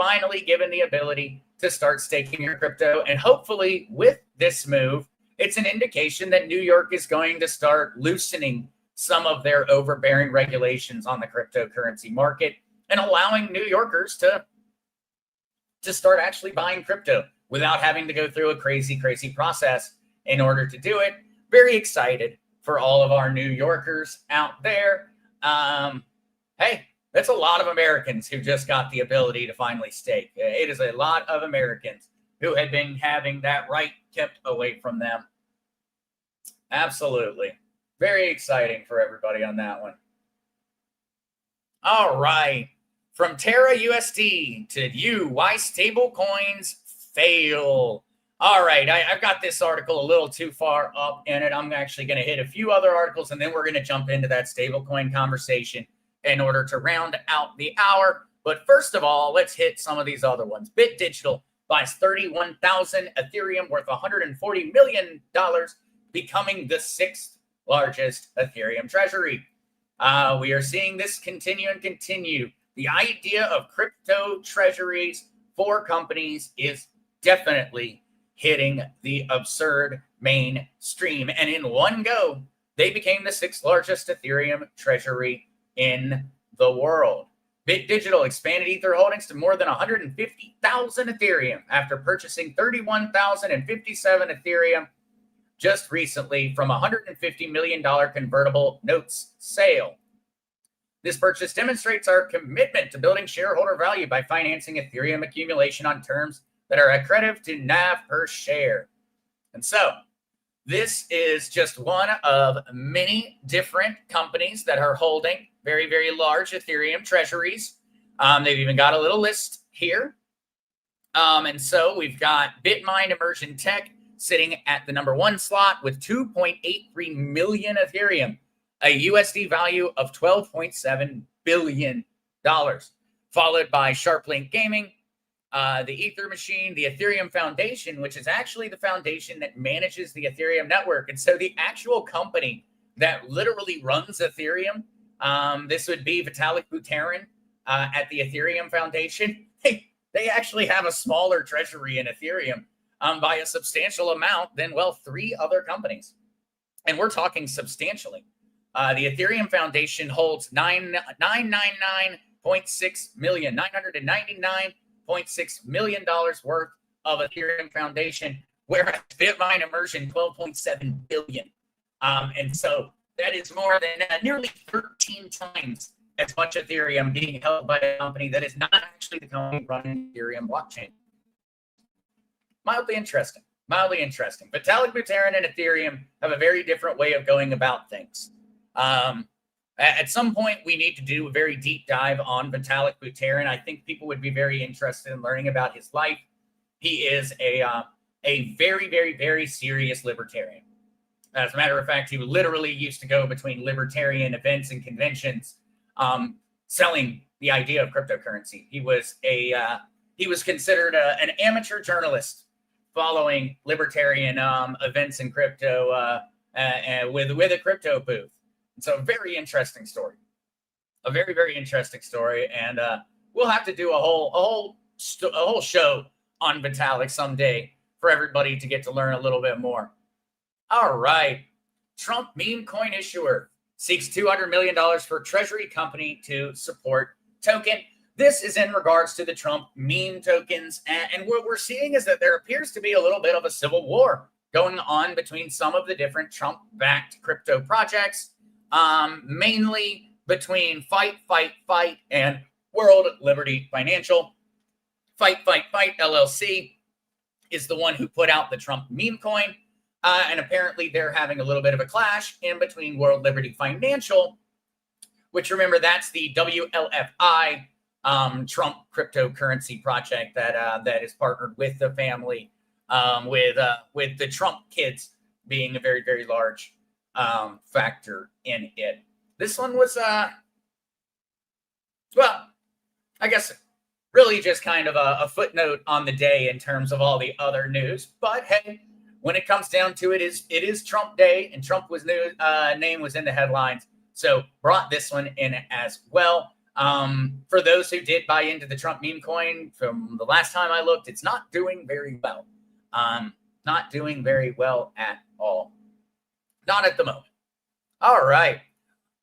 given the ability to start staking your crypto. And hopefully with this move, it's an indication that New York is going to start loosening some of their overbearing regulations on the cryptocurrency market and allowing New Yorkers to start actually buying crypto without having to go through a crazy process in order to do it. Very excited for all of our New Yorkers out there. Hey, that's a lot of Americans who just got the ability to finally stake. It is a lot of Americans who had been having that right kept away from them. Absolutely. Very exciting for everybody on that one. All right. From Terra USD to you, why stablecoins fail. All right, I've got this article a little too far up in it. I'm actually going to hit a few other articles, and then we're going to jump into that stablecoin conversation in order to round out the hour. But first of all, let's hit some of these other ones. Bit Digital buys 31,000 Ethereum worth $140 million, becoming the 6th largest Ethereum treasury. We are seeing this continue. The idea of crypto treasuries for companies is definitely hitting the absurd mainstream. And in one go, they became the 6th largest Ethereum treasury in the world. Bit Digital expanded Ether holdings to more than 150,000 Ethereum after purchasing 31,057 Ethereum just recently from a $150 million convertible notes sale. This purchase demonstrates our commitment to building shareholder value by financing Ethereum accumulation on terms that are accretive to NAV per share. And so this is just one of many different companies that are holding very, very large Ethereum treasuries. They've even got a little list here. And so we've got BitMine Immersion Tech sitting at the number 1 slot with 2.83 million Ethereum, a USD value of $12.7 billion, followed by SharpLink Gaming, the Ether Machine, the Ethereum Foundation, which is actually the foundation that manages the Ethereum network. And so the actual company that literally runs Ethereum, this would be Vitalik Buterin at the Ethereum Foundation. They actually have a smaller treasury in Ethereum by a substantial amount than, well, 3 other companies. And we're talking substantially. The Ethereum Foundation holds $999.6 million worth of Ethereum Foundation, whereas BitMine Immersion $12.7 billion. And so that is more than nearly 13 times as much Ethereum being held by a company that is not actually the company running the Ethereum blockchain. Mildly interesting. Vitalik Buterin and Ethereum have a very different way of going about things. At some point, we need to do a very deep dive on Vitalik Buterin. I think people would be very interested in learning about his life. He is a very, very, very serious libertarian. As a matter of fact, he literally used to go between libertarian events and conventions, selling the idea of cryptocurrency. He was considered an amateur journalist following libertarian events in crypto with a crypto booth. So a very interesting story, a very, very interesting story. And we'll have to do a whole show on Vitalik someday for everybody to get to learn a little bit more. All right. Trump meme coin issuer seeks $200 million for treasury company to support token. This is in regards to the Trump meme tokens. And what we're seeing is that there appears to be a little bit of a civil war going on between some of the different Trump-backed crypto projects, mainly between Fight and World Liberty Financial. Fight LLC is the one who put out the Trump meme coin. And apparently they're having a little bit of a clash in between World Liberty Financial, which, remember, that's the WLFI Trump cryptocurrency project that is partnered with the family, with the Trump kids being a very, very large factor in it. This one was, well, I guess really just kind of a footnote on the day in terms of all the other news. But hey, when it comes down to it, it is Trump Day, and Trump was name was in the headlines, so brought this one in as well. For those who did buy into the Trump meme coin, from the last time I looked, it's not doing very well. Not doing very well at all. Not at the moment. All right.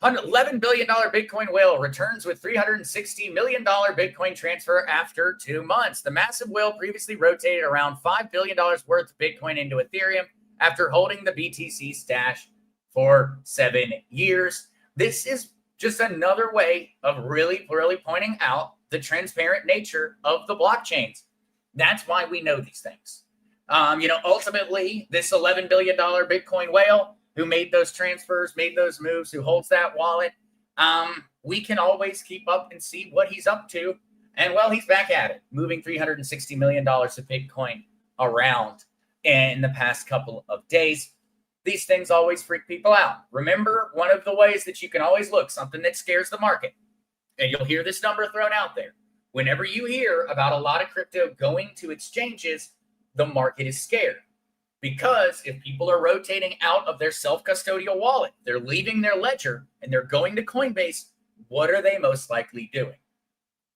$11 billion Bitcoin whale returns with $360 million Bitcoin transfer after 2 months. The massive whale previously rotated around $5 billion worth of Bitcoin into Ethereum after holding the BTC stash for 7 years. This is just another way of really pointing out the transparent nature of the blockchains. That's why we know these things. Ultimately, this $11 billion Bitcoin whale who made those transfers, made those moves, who holds that wallet, we can always keep up and see what he's up to. And, well, he's back at it, moving $360 million of Bitcoin around in the past couple of days. These things always freak people out. Remember, one of the ways that you can always look, something that scares the market, and you'll hear this number thrown out there. Whenever you hear about a lot of crypto going to exchanges, the market is scared. Because if people are rotating out of their self-custodial wallet, they're leaving their ledger and they're going to Coinbase, what are they most likely doing?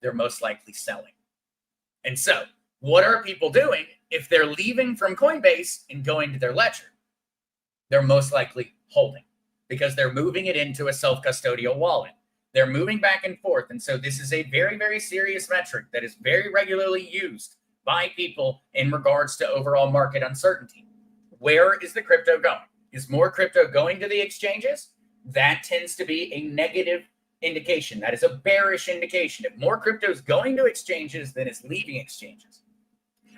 They're most likely selling. And so what are people doing if they're leaving from Coinbase and going to their ledger? They're most likely holding, because they're moving it into a self-custodial wallet. They're moving back and forth. And so this is a very, very serious metric that is very regularly used by people in regards to overall market uncertainty. Where is the crypto going? Is more crypto going to the exchanges? That tends to be a negative indication. That is a bearish indication. If more crypto is going to exchanges than it's leaving exchanges.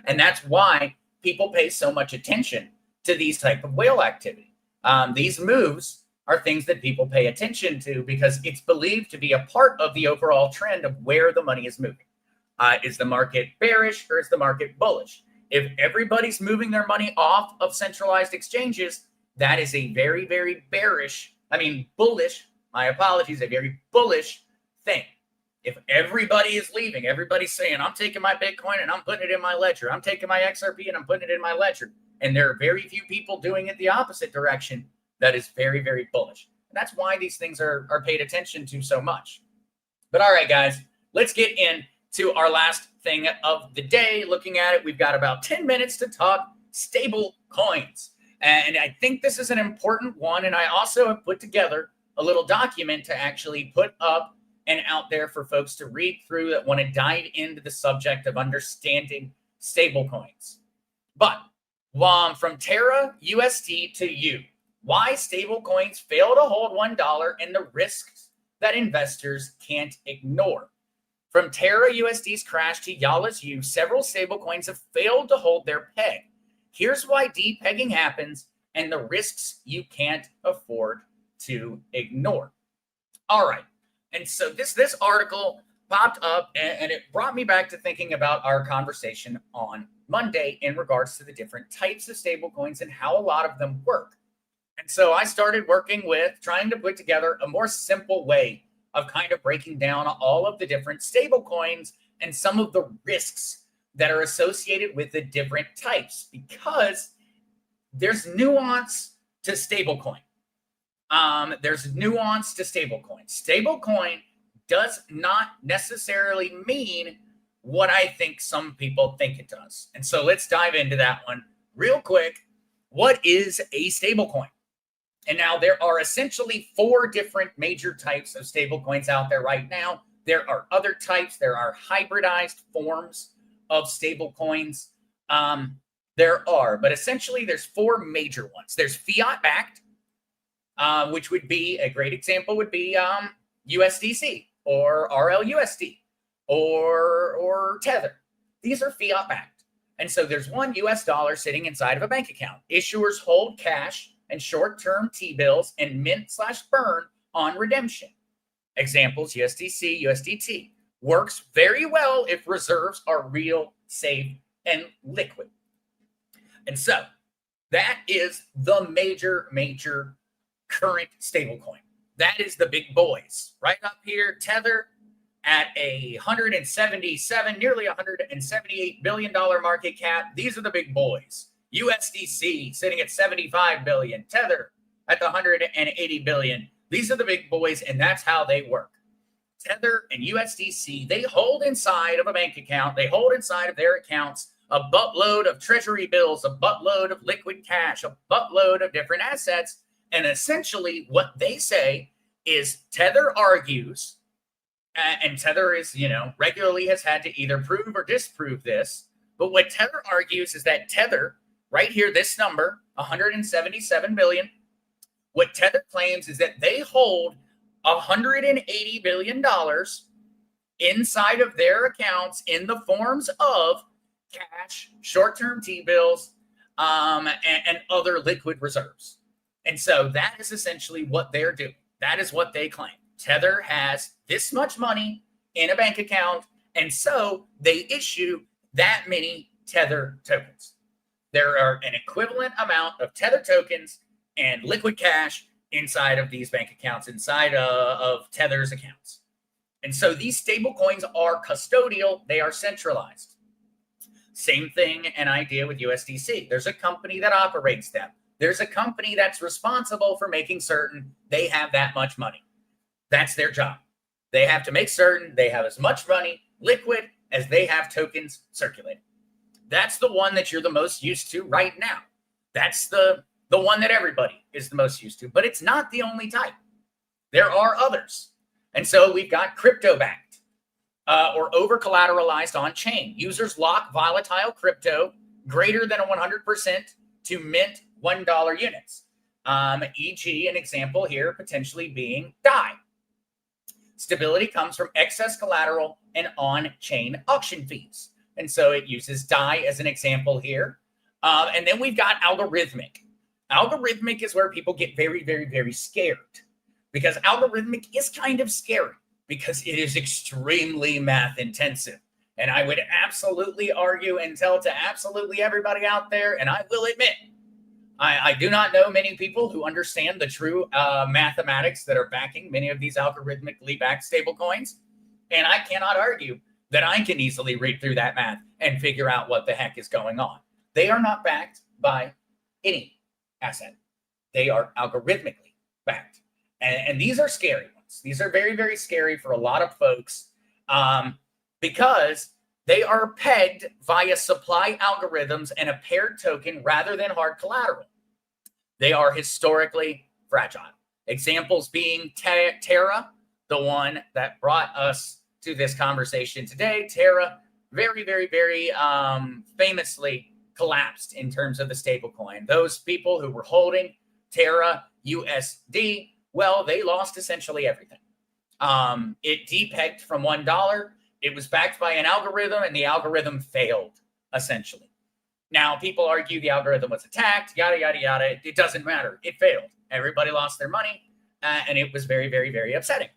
And that's why people pay so much attention to these type of whale activity. These moves are things that people pay attention to because it's believed to be a part of the overall trend of where the money is moving. Is the market bearish or is the market bullish? If everybody's moving their money off of centralized exchanges, that is a very, very bullish, my apologies, a very bullish thing. If everybody is leaving, everybody's saying, I'm taking my Bitcoin and I'm putting it in my ledger. I'm taking my XRP and I'm putting it in my ledger. And there are very few people doing it the opposite direction. That is very, very bullish. And that's why these things are paid attention to so much. But all right, guys, let's get into our last thing of the day. Looking at it, we've got about 10 minutes to talk stable coins. And I think this is an important one. And I also have put together a little document to actually put up and out there for folks to read through that want to dive into the subject of understanding stable coins. But from Terra USD to you, why stable coins fail to hold $1 and the risks that investors can't ignore. From Terra USD's crash to Yala's U, several stable coins have failed to hold their peg. Here's why depegging happens and the risks you can't afford to ignore. All right. And so this article popped up and it brought me back to thinking about our conversation on Monday in regards to the different types of stable coins and how a lot of them work. And so I started working with trying to put together a more simple way of kind of breaking down all of the different stable coins and some of the risks that are associated with the different types, because there's nuance to stablecoin. There's nuance to stablecoin. Stablecoin does not necessarily mean what I think some people think it does. And so let's dive into that one real quick. What is a stablecoin? And now there are essentially 4 different major types of stablecoins out there right now. There are other types. There are hybridized forms of stablecoins. But essentially there's 4 major ones. There's fiat-backed, which would be a great example would be USDC or RLUSD or Tether. These are fiat-backed. And so there's one US dollar sitting inside of a bank account. Issuers hold cash and short-term T-bills and mint/burn on redemption. Examples, USDC, USDT. Works very well if reserves are real, safe, and liquid. And so that is the major current stablecoin. That is the big boys. Right up here, Tether at a nearly $178 billion market cap. These are the big boys. USDC sitting at 75 billion, Tether at the 180 billion. These are the big boys, and that's how they work. Tether and USDC, they hold inside of a bank account, they hold inside of their accounts a buttload of treasury bills, a buttload of liquid cash, a buttload of different assets. And essentially what they say is Tether argues, and Tether is, regularly has had to either prove or disprove this. But what Tether argues is that Tether, right here, this number, 177 billion. What Tether claims is that they hold $180 billion inside of their accounts in the forms of cash, short-term T-bills, and other liquid reserves. And so that is essentially what they're doing. That is what they claim. Tether has this much money in a bank account, and so they issue that many Tether tokens. There are an equivalent amount of Tether tokens and liquid cash inside of these bank accounts, inside of Tether's accounts. And so these stable coins are custodial. They are centralized. Same thing, an idea with USDC. There's a company that operates them. There's a company that's responsible for making certain they have that much money. That's their job. They have to make certain they have as much money liquid as they have tokens circulating. That's the one that you're the most used to right now. That's the one that everybody is the most used to, but it's not the only type. There are others. And so we've got crypto backed or over collateralized on chain. Users lock volatile crypto greater than 100% to mint $1 units. E.g., an example here potentially being DAI. Stability comes from excess collateral and on-chain auction fees. And so it uses DAI as an example here. And then we've got algorithmic. Algorithmic is where people get very, very, very scared, because algorithmic is kind of scary because it is extremely math intensive. And I would absolutely argue and tell to absolutely everybody out there, and I will admit, I do not know many people who understand the true mathematics that are backing many of these algorithmically backed stablecoins. And I cannot argue that I can easily read through that math and figure out what the heck is going on. They are not backed by any asset. They are algorithmically backed. And these are scary ones. These are very, very scary for a lot of folks because they are pegged via supply algorithms and a paired token rather than hard collateral. They are historically fragile. Examples being Terra, the one that brought us to this conversation today. Terra, very, very, very famously collapsed in terms of the stablecoin. Those people who were holding Terra USD, well, they lost essentially everything. It depegged from $1. It was backed by an algorithm, and the algorithm failed, essentially. Now, people argue the algorithm was attacked, yada, yada, yada. It doesn't matter. It failed. Everybody lost their money, and it was very, very, very upsetting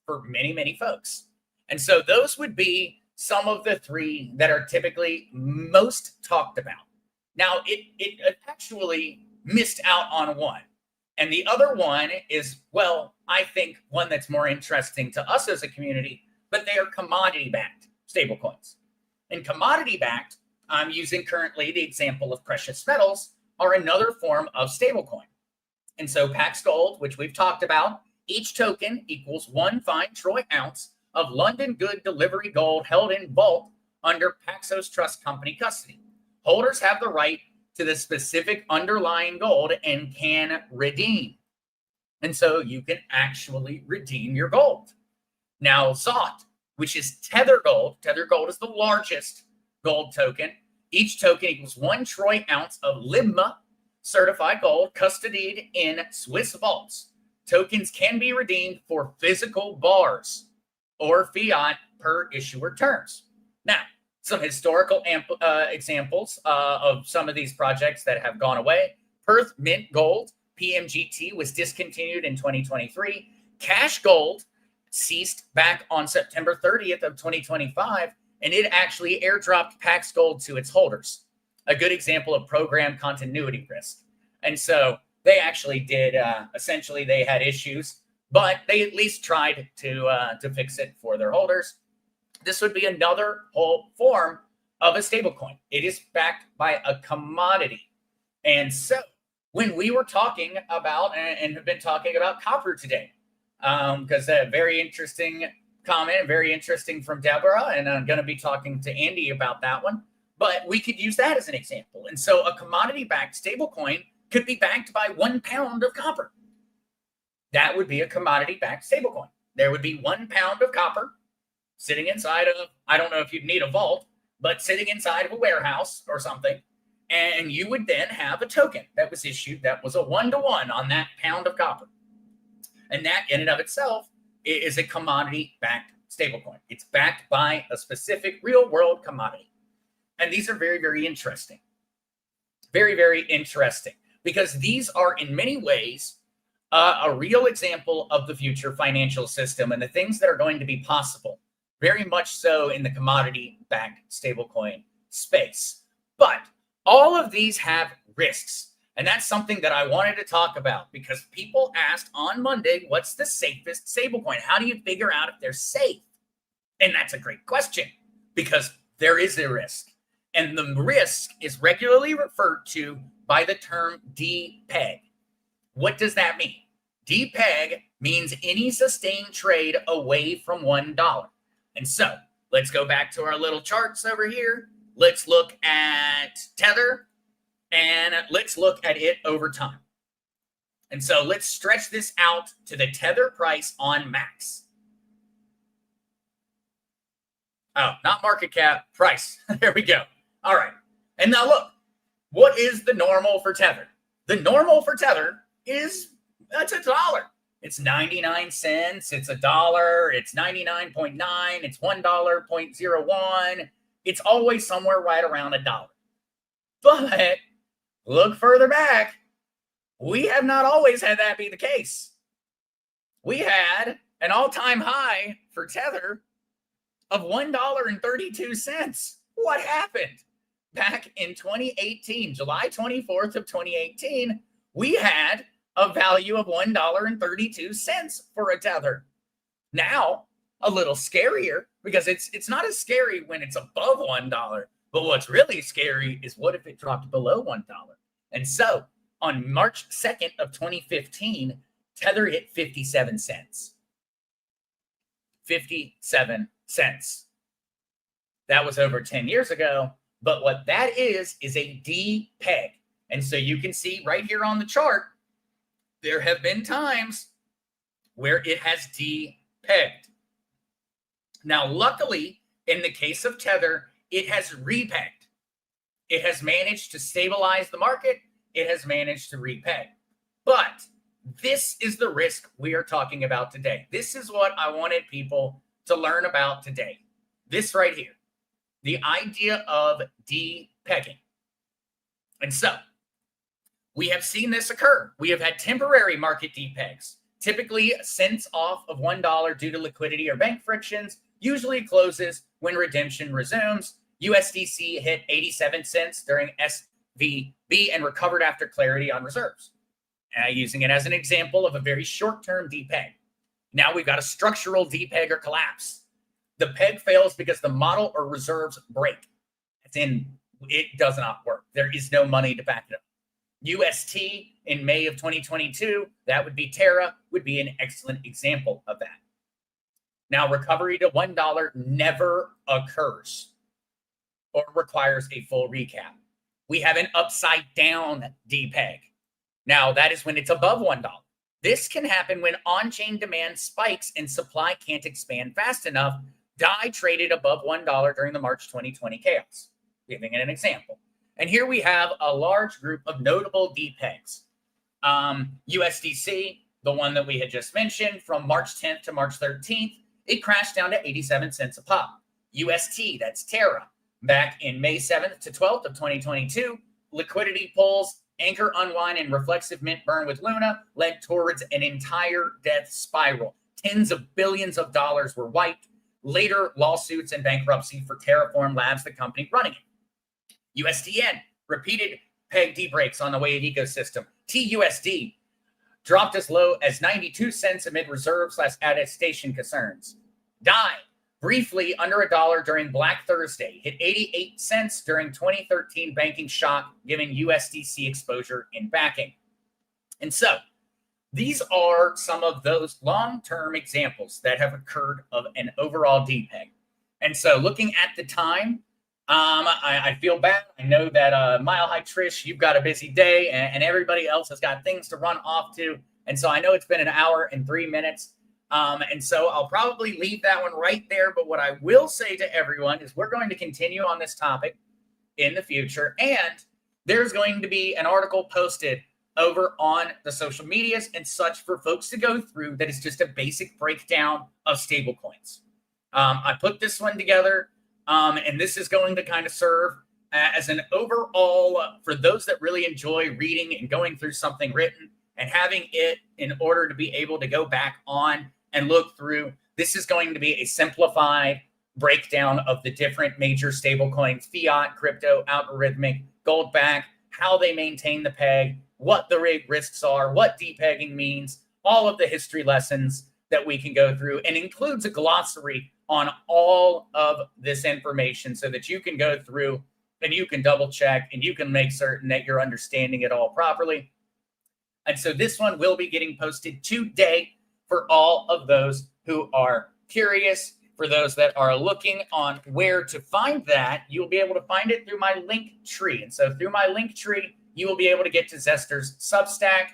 for many, many folks. And so those would be some of the three that are typically most talked about. Now, it actually missed out on one. And the other one is, well, I think one that's more interesting to us as a community, but they are commodity-backed stablecoins. And commodity-backed, I'm using currently the example of precious metals, are another form of stablecoin. And so Pax Gold, which we've talked about, each token equals 1 fine troy ounce of London good delivery gold held in vault under Paxos Trust Company custody. Holders have the right to the specific underlying gold and can redeem. And so you can actually redeem your gold. Now, Zot, which is Tether Gold is the largest gold token. Each token equals 1 troy ounce of LIBMA certified gold custodied in Swiss vaults. Tokens can be redeemed for physical bars or fiat per issuer terms. Now, some historical examples of some of these projects that have gone away. Perth Mint Gold, PMGT, was discontinued in 2023. Cash Gold ceased back on September 30th of 2025, and it actually airdropped Pax Gold to its holders. A good example of program continuity risk. And so they actually did, essentially they had issues, but they at least tried to fix it for their holders. This would be another whole form of a stablecoin. It is backed by a commodity. And so when we were talking about and have been talking about copper today, because a very interesting comment, very interesting from Deborah, and I'm going to be talking to Andy about that one. But we could use that as an example. And so a commodity-backed stablecoin could be backed by 1 pound of copper. That would be a commodity-backed stablecoin. There would be 1 pound of copper sitting inside of, I don't know if you'd need a vault, but sitting inside of a warehouse or something. And you would then have a token that was issued that was a 1-to-1 on that pound of copper. And that in and of itself is a commodity-backed stablecoin. It's backed by a specific real-world commodity. And these are very, very interesting. Very, very interesting. Because these are in many ways a real example of the future financial system and the things that are going to be possible. Very much so in the commodity-backed stablecoin space. But all of these have risks. And that's something that I wanted to talk about because people asked on Monday, what's the safest stablecoin? How do you figure out if they're safe? And that's a great question because there is a risk. And the risk is regularly referred to by the term DPEG. What does that mean? DPEG means any sustained trade away from $1. And so let's go back to our little charts over here. Let's look at Tether and let's look at it over time. And so let's stretch this out to the Tether price on max. Oh, not market cap, price. There we go. All right. And now look, what is the normal for Tether? The normal for Tether that's $1. It's 99 cents. It's $1. It's 99.9. It's $1.01. It's always somewhere right around $1. But look further back. We have not always had that be the case. We had an all-time high for Tether of $1.32. What happened? Back in 2018, July 24th of 2018, we had a value of $1.32 for a Tether. Now, a little scarier, because it's not as scary when it's above $1, but what's really scary is what if it dropped below $1? And so, on March 2nd of 2015, Tether hit 57 cents. 57 cents. That was over 10 years ago. But what that is a D-peg. And so you can see right here on the chart, there have been times where it has D-pegged. Now, luckily, in the case of Tether, it has repegged. It has managed to stabilize the market. It has managed to repeg. But this is the risk we are talking about today. This is what I wanted people to learn about today. This right here. The idea of de-pegging. And so, we have seen this occur. We have had temporary market de-pegs, typically cents off of $1 due to liquidity or bank frictions, usually closes when redemption resumes. USDC hit 87 cents during SVB and recovered after clarity on reserves. Using it as an example of a very short-term de-peg. Now we've got a structural de-peg or collapse. The peg fails because the model or reserves break. As in, it does not work. There is no money to back it up. UST in May of 2022, that would be Terra, would be an excellent example of that. Now, recovery to $1 never occurs or requires a full recap. We have an upside down D-peg. Now, that is when it's above $1. This can happen when on-chain demand spikes and supply can't expand fast enough. DAI traded above $1 during the March 2020 chaos, giving it an example. And here we have a large group of notable D-pegs. USDC, the one that we had just mentioned, from March 10th to March 13th, it crashed down to 87 cents a pop. UST, that's Terra, back in May 7th to 12th of 2022, liquidity pulls, anchor unwind, and reflexive mint burn with Luna led towards an entire death spiral. Tens of billions of dollars were wiped. Later, lawsuits and bankruptcy for Terraform Labs, the company running it. USDN, repeated peg D-breaks on the way of ecosystem. TUSD dropped as low as 92 cents amid reserve/attestation concerns. DAI, briefly under $1 during Black Thursday, hit 88 cents during 2013 banking shock, giving USDC exposure in backing. And so, these are some of those long-term examples that have occurred of an overall D-peg. And so looking at the time, I feel bad. I know that Mile High Trish, you've got a busy day and everybody else has got things to run off to. And so I know it's been an hour and 3 minutes. And so I'll probably leave that one right there. But what I will say to everyone is we're going to continue on this topic in the future. And there's going to be an article posted over on the social medias and such for folks to go through that is just a basic breakdown of stablecoins. I put this one together, and this is going to kind of serve as an overall for those that really enjoy reading and going through something written and having it in order to be able to go back on and look through. This is going to be a simplified breakdown of the different major stablecoins: fiat, crypto, algorithmic, gold back, how they maintain the peg, what the risks are, what depegging means, all of the history lessons that we can go through, and includes a glossary on all of this information so that you can go through and you can double check and you can make certain that you're understanding it all properly. And so this one will be getting posted today for all of those who are curious. For those that are looking on where to find that, you'll be able to find it through my link tree. And so through my link tree, you will be able to get to Zester's Substack.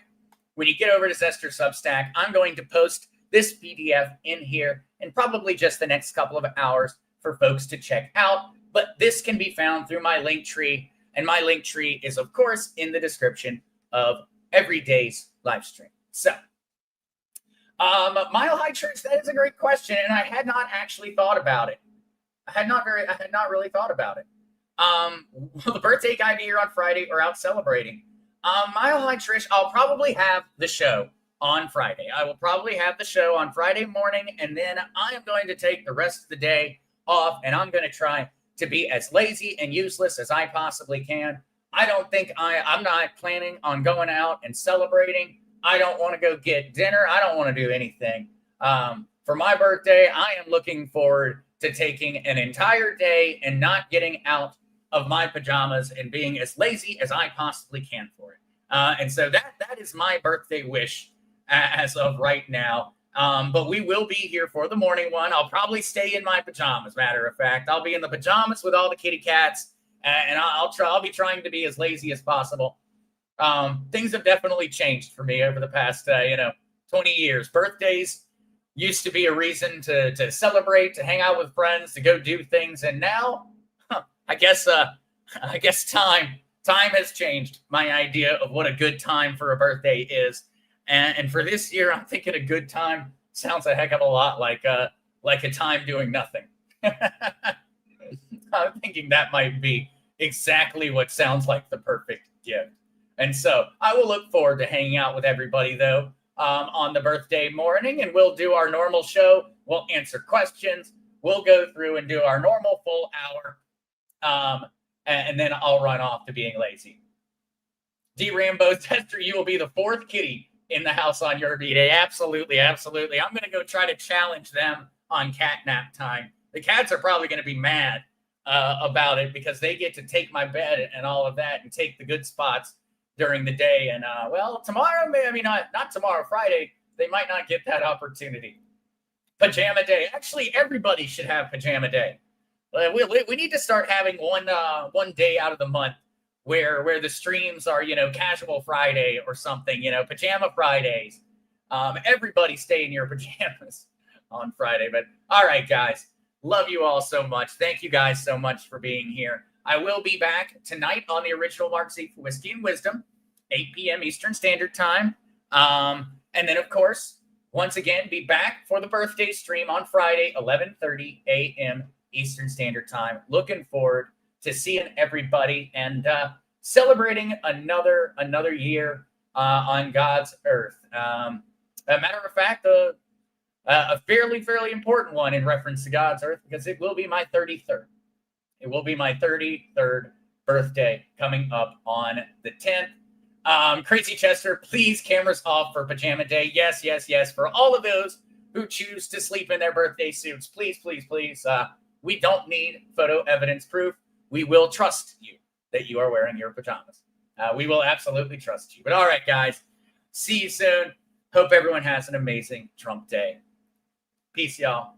When you get over to Zester's Substack, I'm going to post this PDF in here in probably just the next couple of hours for folks to check out. But this can be found through my link tree. And my link tree is, of course, in the description of every day's live stream. So, Mile High Church, that is a great question. And I had not actually thought about it. I had not really thought about it. Will the birthday guy be here on Friday or out celebrating? Mile High Trish, I'll probably have the show on Friday. I will probably have the show on Friday morning, and then I am going to take the rest of the day off, and I'm going to try to be as lazy and useless as I possibly can. I don't think I'm not planning on going out and celebrating. I don't want to go get dinner. I don't want to do anything. For my birthday, I am looking forward to taking an entire day and not getting out of my pajamas and being as lazy as I possibly can for it. And so that is my birthday wish as of right now. But we will be here for the morning one. I'll probably stay in my pajamas, matter of fact. I'll be in the pajamas with all the kitty cats, and I'll be trying to be as lazy as possible. Things have definitely changed for me over the past 20 years. Birthdays used to be a reason to celebrate, to hang out with friends, to go do things, and now I guess time has changed my idea of what a good time for a birthday is. And for this year, I'm thinking a good time sounds a heck of a lot like a time doing nothing. I'm thinking that might be exactly what sounds like the perfect gift. And so I will look forward to hanging out with everybody, though, on the birthday morning, and we'll do our normal show. We'll answer questions. We'll go through and do our normal full hour. And then I'll run off to being lazy. D. Rambo, Zester, you will be the fourth kitty in the house on your B-Day. Absolutely, absolutely. I'm going to go try to challenge them on cat nap time. The cats are probably going to be mad about it because they get to take my bed and all of that and take the good spots during the day. And, tomorrow, not tomorrow, Friday, they might not get that opportunity. Pajama day. Actually, everybody should have pajama day. We need to start having one day out of the month where the streams are, casual Friday or something, pajama Fridays. Everybody stay in your pajamas on Friday. But all right, guys, love you all so much. Thank you guys so much for being here. I will be back tonight on the original Mark Z for Whiskey and Wisdom, 8 p.m. Eastern Standard Time. And then, of course, once again, be back for the birthday stream on Friday, 11:30 a.m. Eastern Standard Time. Looking forward to seeing everybody and celebrating another year on God's earth. A matter of fact, a fairly important one in reference to God's earth, because it will be my 33rd. It will be my 33rd birthday coming up on the 10th. Crazy Chester, please, cameras off for pajama day. Yes. For all of those who choose to sleep in their birthday suits, please. We don't need photo evidence proof. We will trust you that you are wearing your pajamas. We will absolutely trust you. But all right, guys, see you soon. Hope everyone has an amazing Trump day. Peace, y'all.